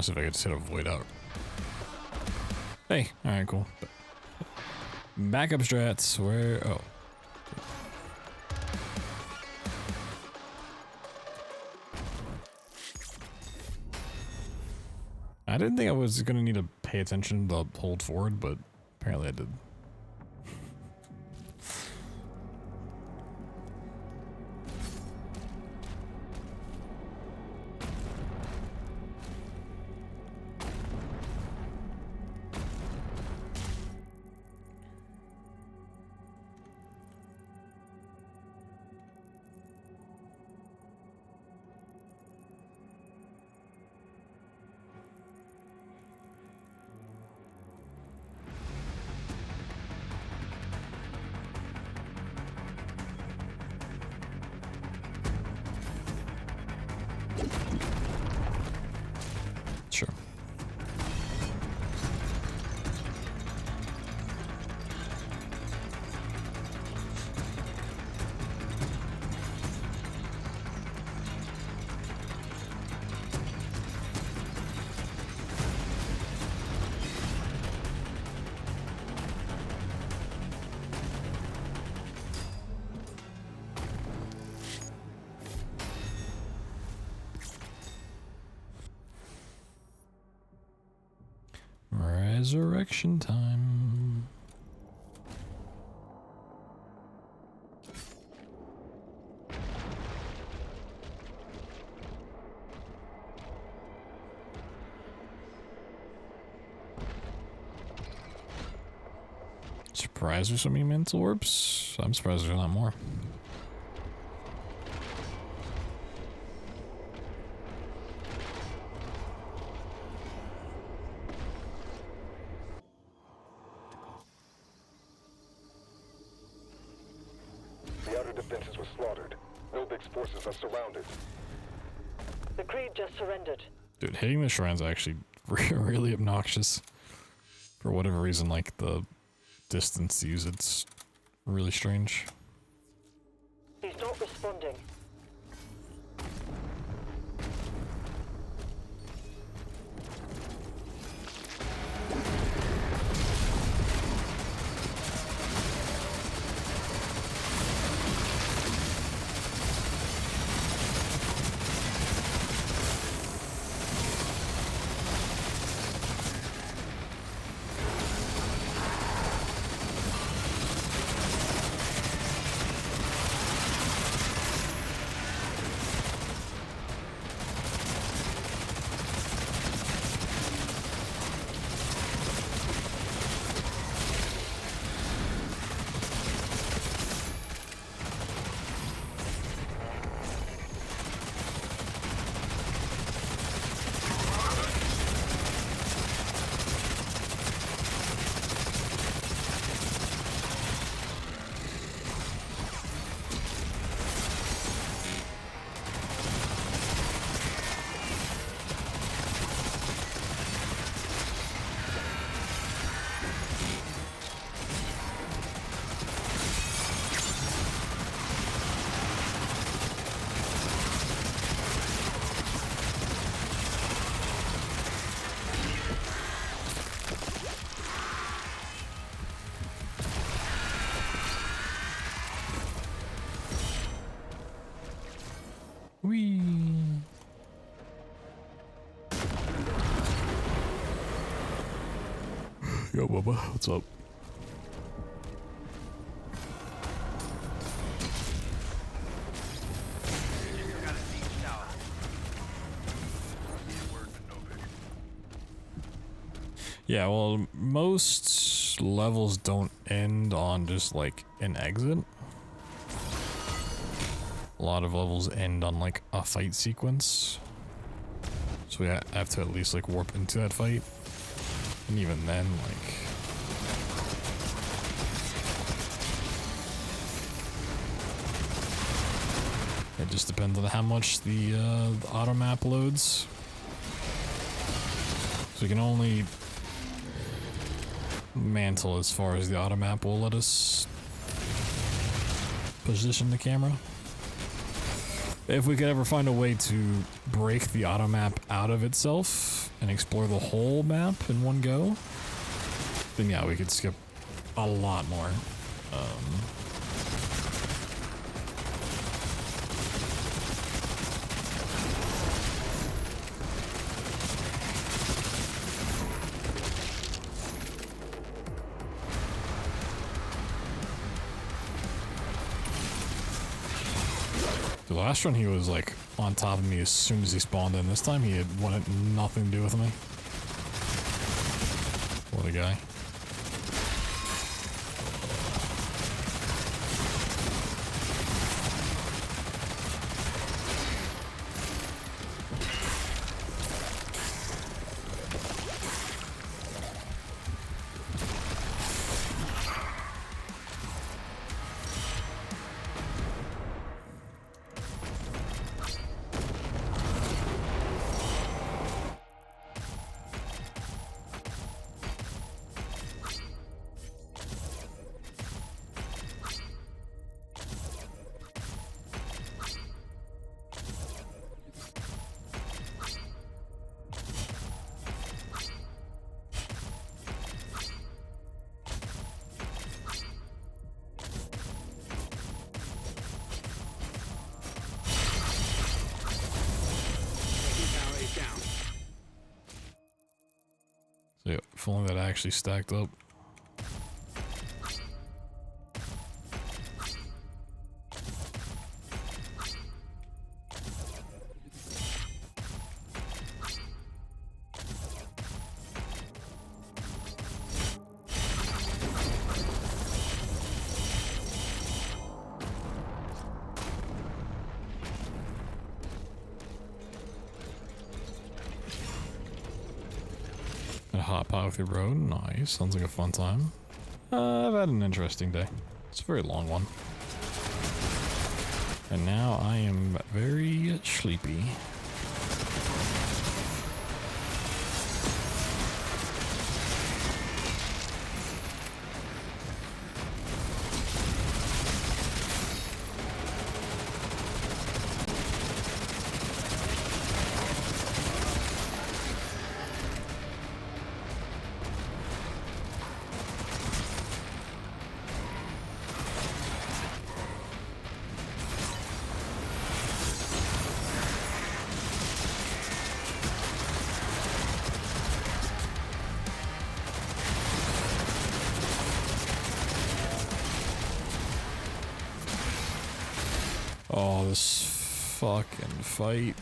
see if I can just hit a void out. Hey, alright, cool. Backup strats, where, oh. I didn't think I was gonna need to pay attention to hold forward, but apparently I did. Sure. Resurrection time. Surprised there's so many mental orbs. I'm surprised there's not more. The outer defenses were slaughtered. Nobig's forces are surrounded. The Creed just surrendered. Dude, hitting the shrine's actually really obnoxious. For whatever reason, like the distance to use it's really strange. He's not responding. Whee! Yo, Bubba, what's up? Yeah, well, most levels don't end on just like an exit. A lot of levels end on like a fight sequence. So we have to at least like warp into that fight. And even then, like... it just depends on how much the auto map loads. So we can only mantle as far as the auto map will let us position the camera. If we could ever find a way to break the auto map out of itself and explore the whole map in one go, then yeah, we could skip a lot more. The last run he was like on top of me as soon as he spawned in. This time he had wanted nothing to do with me. What a guy. So yeah, if only that actually stacked up. Hot pot with your road, nice. Sounds like a fun time. I've had an interesting day. It's a very long one. And now I am very sleepy. Oh, this fucking fight.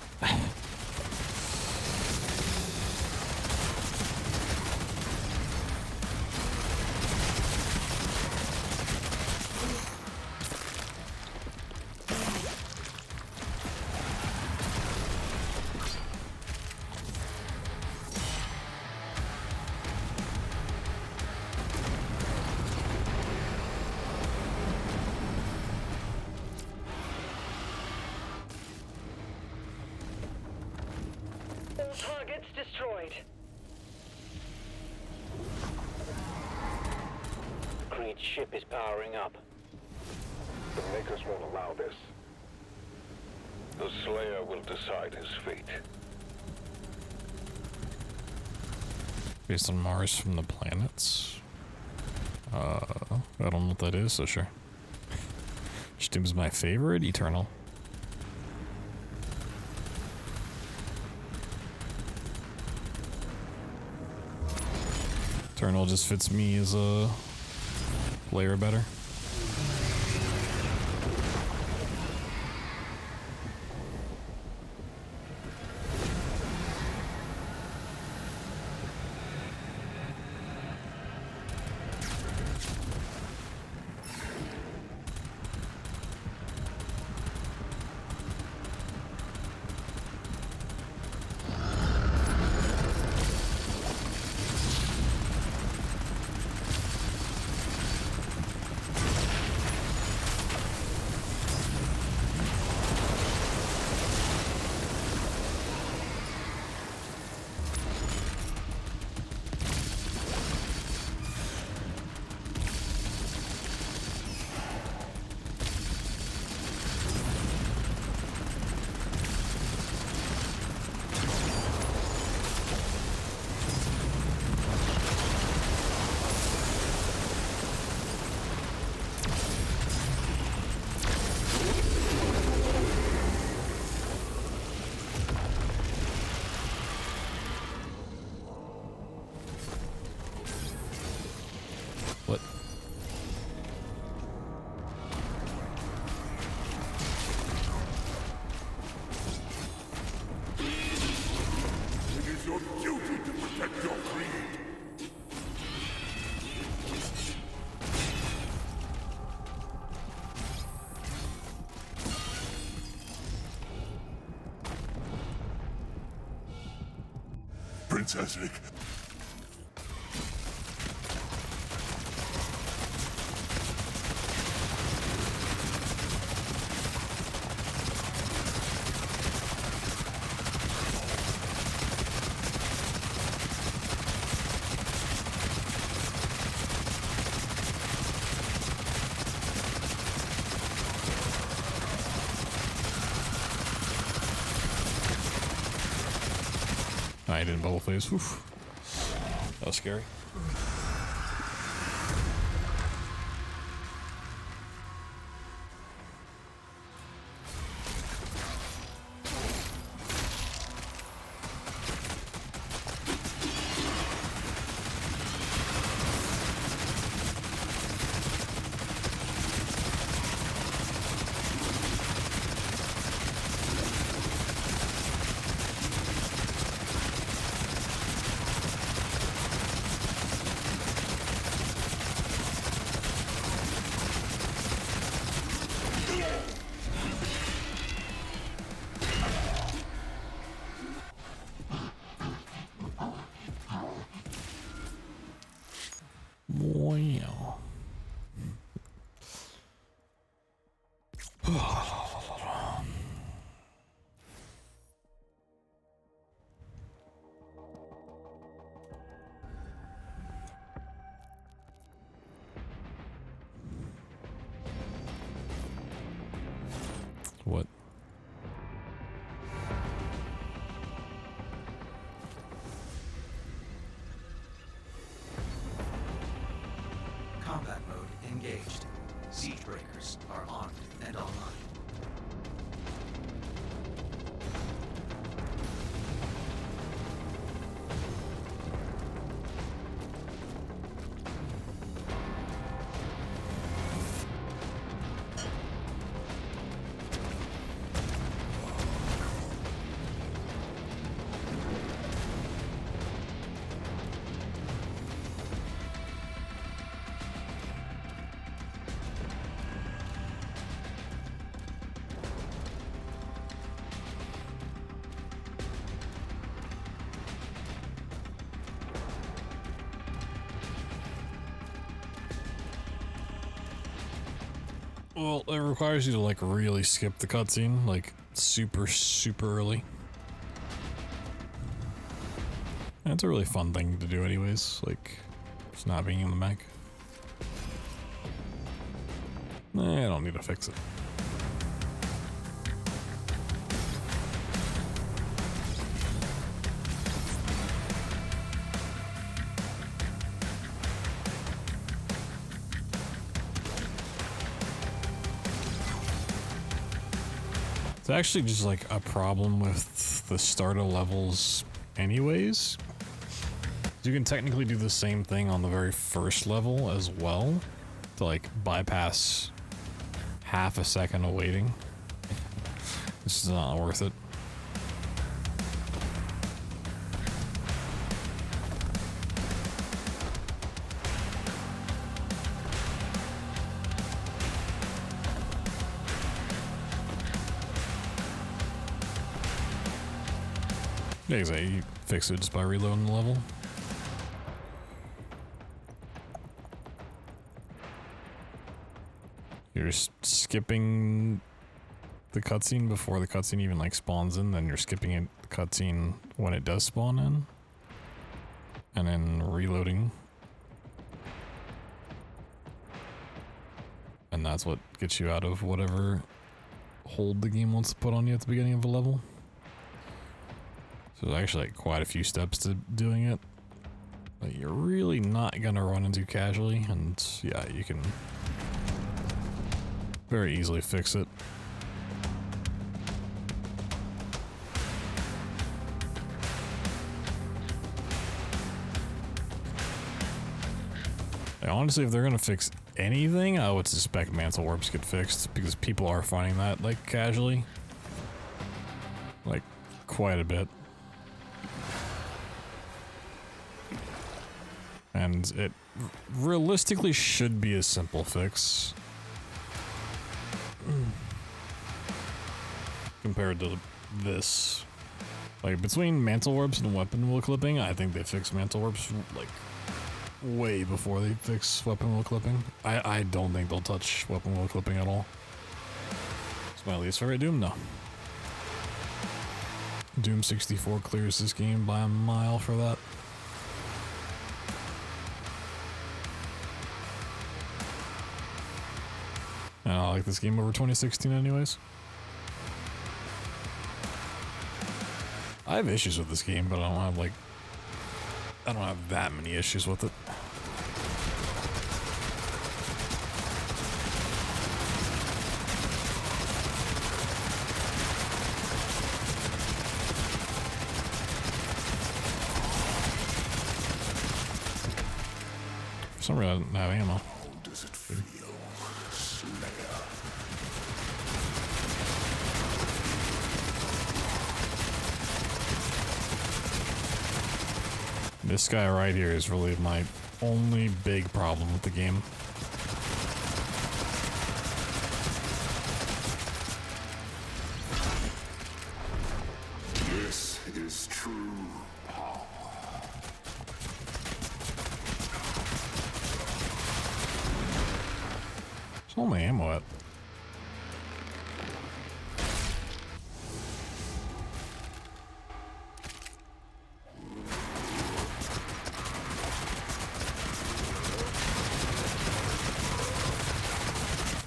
Targets destroyed. Creed's ship is powering up. The Makers won't allow this. The Slayer will decide his fate. Based on Mars from the planets. I don't know what that is, so sure. Which team's my favorite? Eternal. Eternal just fits me as a player better. Princess Vic. I didn't bubble phase. Oof. That was scary. Wow. What? Combat mode engaged. Siege breakers are armed and online. Well, it requires you to like really skip the cutscene, like super early. And it's a really fun thing to do anyways, like just not being in the mech. I don't need to fix it. It's actually just like a problem with the starter levels anyways. You can technically do the same thing on the very first level as well to like bypass half a second of waiting. This is not worth it. Yeah, exactly. You fix it just by reloading the level. You're just skipping the cutscene before the cutscene even like spawns in, then you're skipping it, the cutscene when it does spawn in, and then reloading. And that's what gets you out of whatever hold the game wants to put on you at the beginning of a level. So there's actually like quite a few steps to doing it that you're really not gonna run into casually, and yeah, you can very easily fix it. Honestly, if they're gonna fix anything, I would suspect mantle warps get fixed, because people are finding that like casually, like quite a bit. And it realistically should be a simple fix compared to this. Like, between mantle warps and weapon wheel clipping, I think they fixed mantle warps, like, way before they fix weapon wheel clipping. I don't think they'll touch weapon wheel clipping at all. It's my least favorite Doom, though. Doom 64 clears this game by a mile for that. And I like this game over 2016 anyways. I have issues with this game, but I don't have that many issues with it. For some reason, I didn't have ammo. How does it feel, Slayer? This guy right here is really my only big problem with the game. This is true power. There's only ammo at.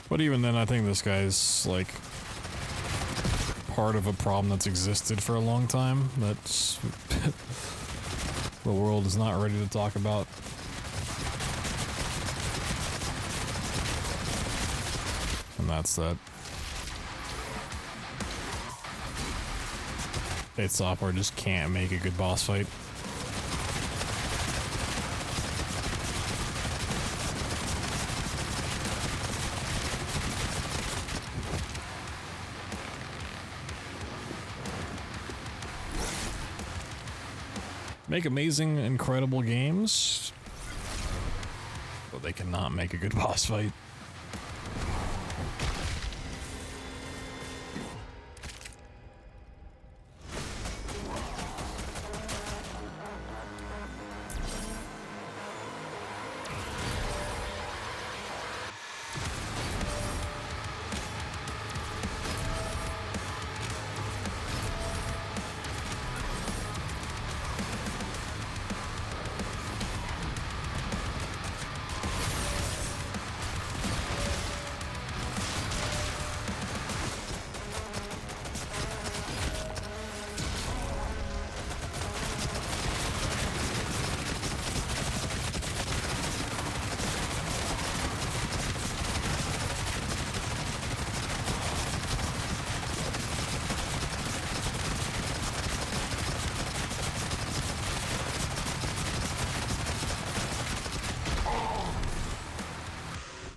But even then, I think this guy's like part of a problem that's existed for a long time. That's the world is not ready to talk about. And that's that. id Software just can't make a good boss fight. Make amazing, incredible games, but they cannot make a good boss fight.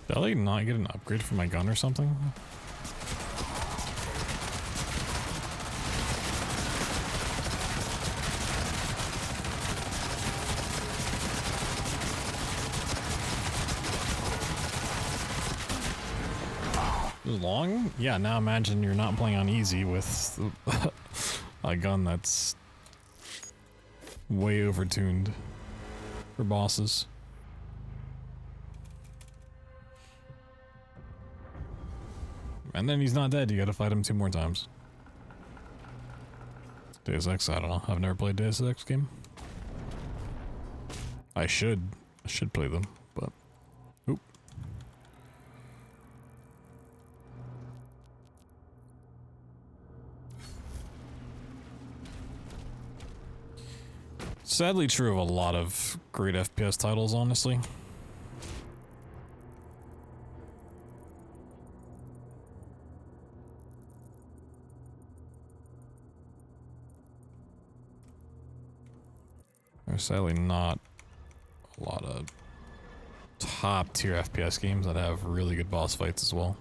Did I like not get an upgrade for my gun or something? It was long? Yeah, now imagine you're not playing on easy with a gun that's way overtuned for bosses. And then he's not dead, you gotta fight him 2 more times. Deus Ex, I don't know. I've never played Deus Ex game. I should play them, but... Oop. Sadly true of a lot of great FPS titles, honestly. There's sadly not a lot of top tier FPS games that have really good boss fights as well.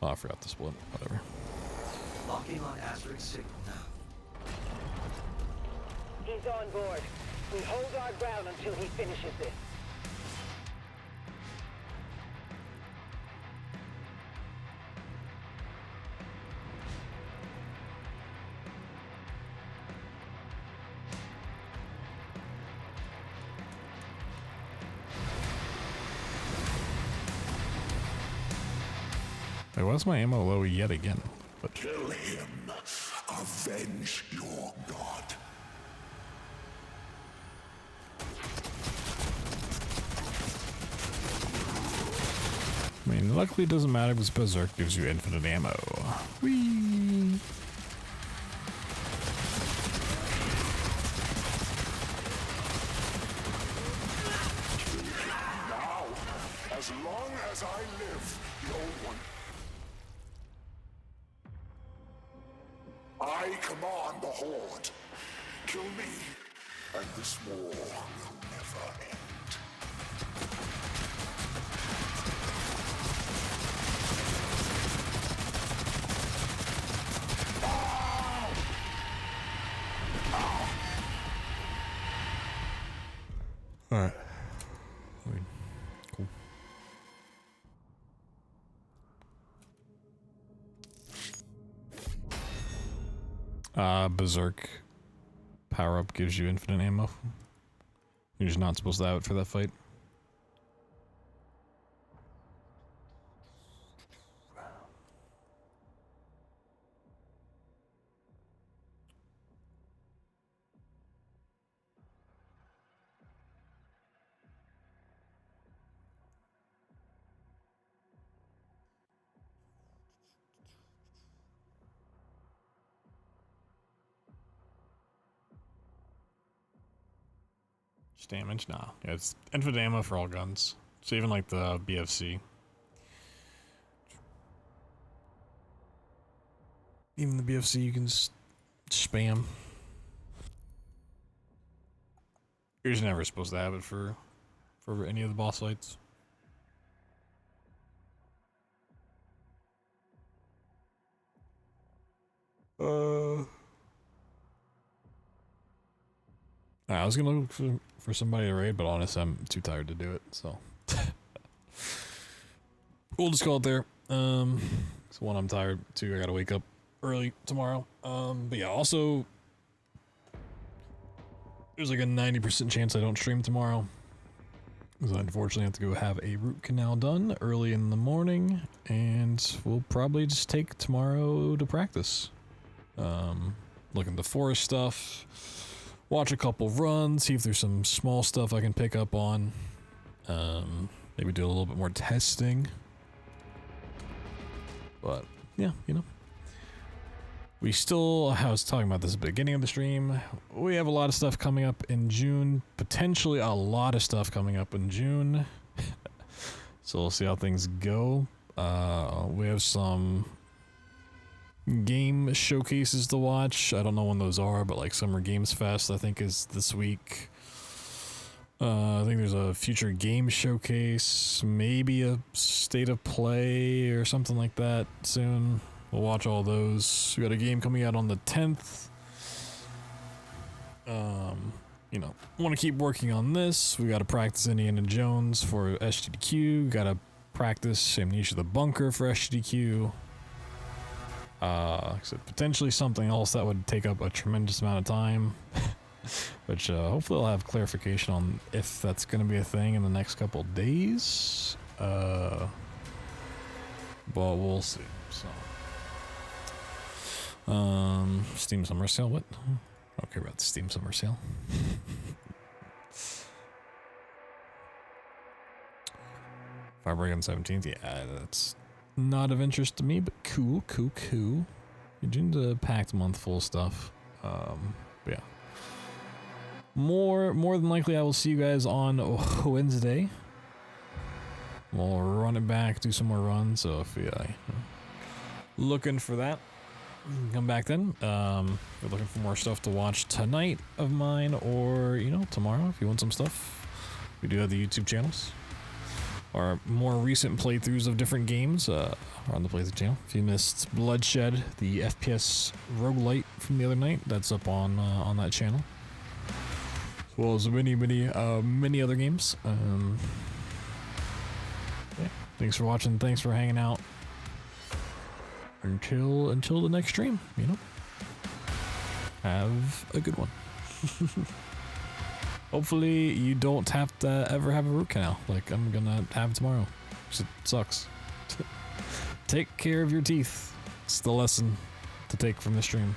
Oh, I forgot to split. Whatever. Locking on Asterix signal now. He's on board. We hold our ground until he finishes this. Wait, what's my ammo low yet again? But Kill him. Avenge your god. I mean, luckily it doesn't matter because Berserk gives you infinite ammo. Whee! Now, as long as I live, no one. I command the Horde. Kill me, and this war will never end. Alright. Cool. Berserk power up gives you infinite ammo. You're just not supposed to have it for that fight. Damage? Nah. Yeah, it's infinite ammo for all guns. So even like the BFC. Even the BFC you can spam. You're just never supposed to have it for any of the boss fights. I was gonna look for somebody to raid, but honestly, I'm too tired to do it, so we'll just call it there. So one, I'm tired. Two, I gotta wake up early tomorrow. But yeah, also there's like a 90% chance I don't stream tomorrow, because I unfortunately have to go have a root canal done early in the morning, and we'll probably just take tomorrow to practice. Look into forest stuff. Watch a couple runs, see if there's some small stuff I can pick up on. Maybe do a little bit more testing. But, yeah, you know. We still, I was talking about this at the beginning of the stream, we have a lot of stuff coming up in June. Potentially a lot of stuff coming up in June. So we'll see how things go. We have some game showcases to watch. I don't know when those are, but like Summer Games Fest I think is this week. I think there's a future game showcase, maybe a state of play or something like that soon. We'll watch all those. We got a game coming out on the 10th. You know, want to keep working on this. We got to practice Indiana Jones for SGDQ. Got to practice Amnesia the Bunker for SGDQ. So potentially something else that would take up a tremendous amount of time, which hopefully I'll have clarification on if that's going to be a thing in the next couple days. But we'll see. So, Steam Summer Sale. What? I don't care about the Steam Summer Sale. Firebreak on 17th. Yeah, that's not of interest to me, but cool. You're doing the packed month full of stuff. But yeah. More than likely I will see you guys on Wednesday. We'll run it back, do some more runs, so if you're looking for that, come back then. If you're looking for more stuff to watch tonight of mine, or you know, tomorrow if you want some stuff, we do have the YouTube channels. Our more recent playthroughs of different games are on the playthrough channel. If you missed Bloodshed, the FPS roguelite from the other night, that's up on that channel, as well as many other games. Yeah, thanks for watching. Thanks for hanging out. Until the next stream, you know. Have a good one. Hopefully you don't have to ever have a root canal like I'm gonna have tomorrow, because it sucks. Take care of your teeth. It's the lesson to take from the stream.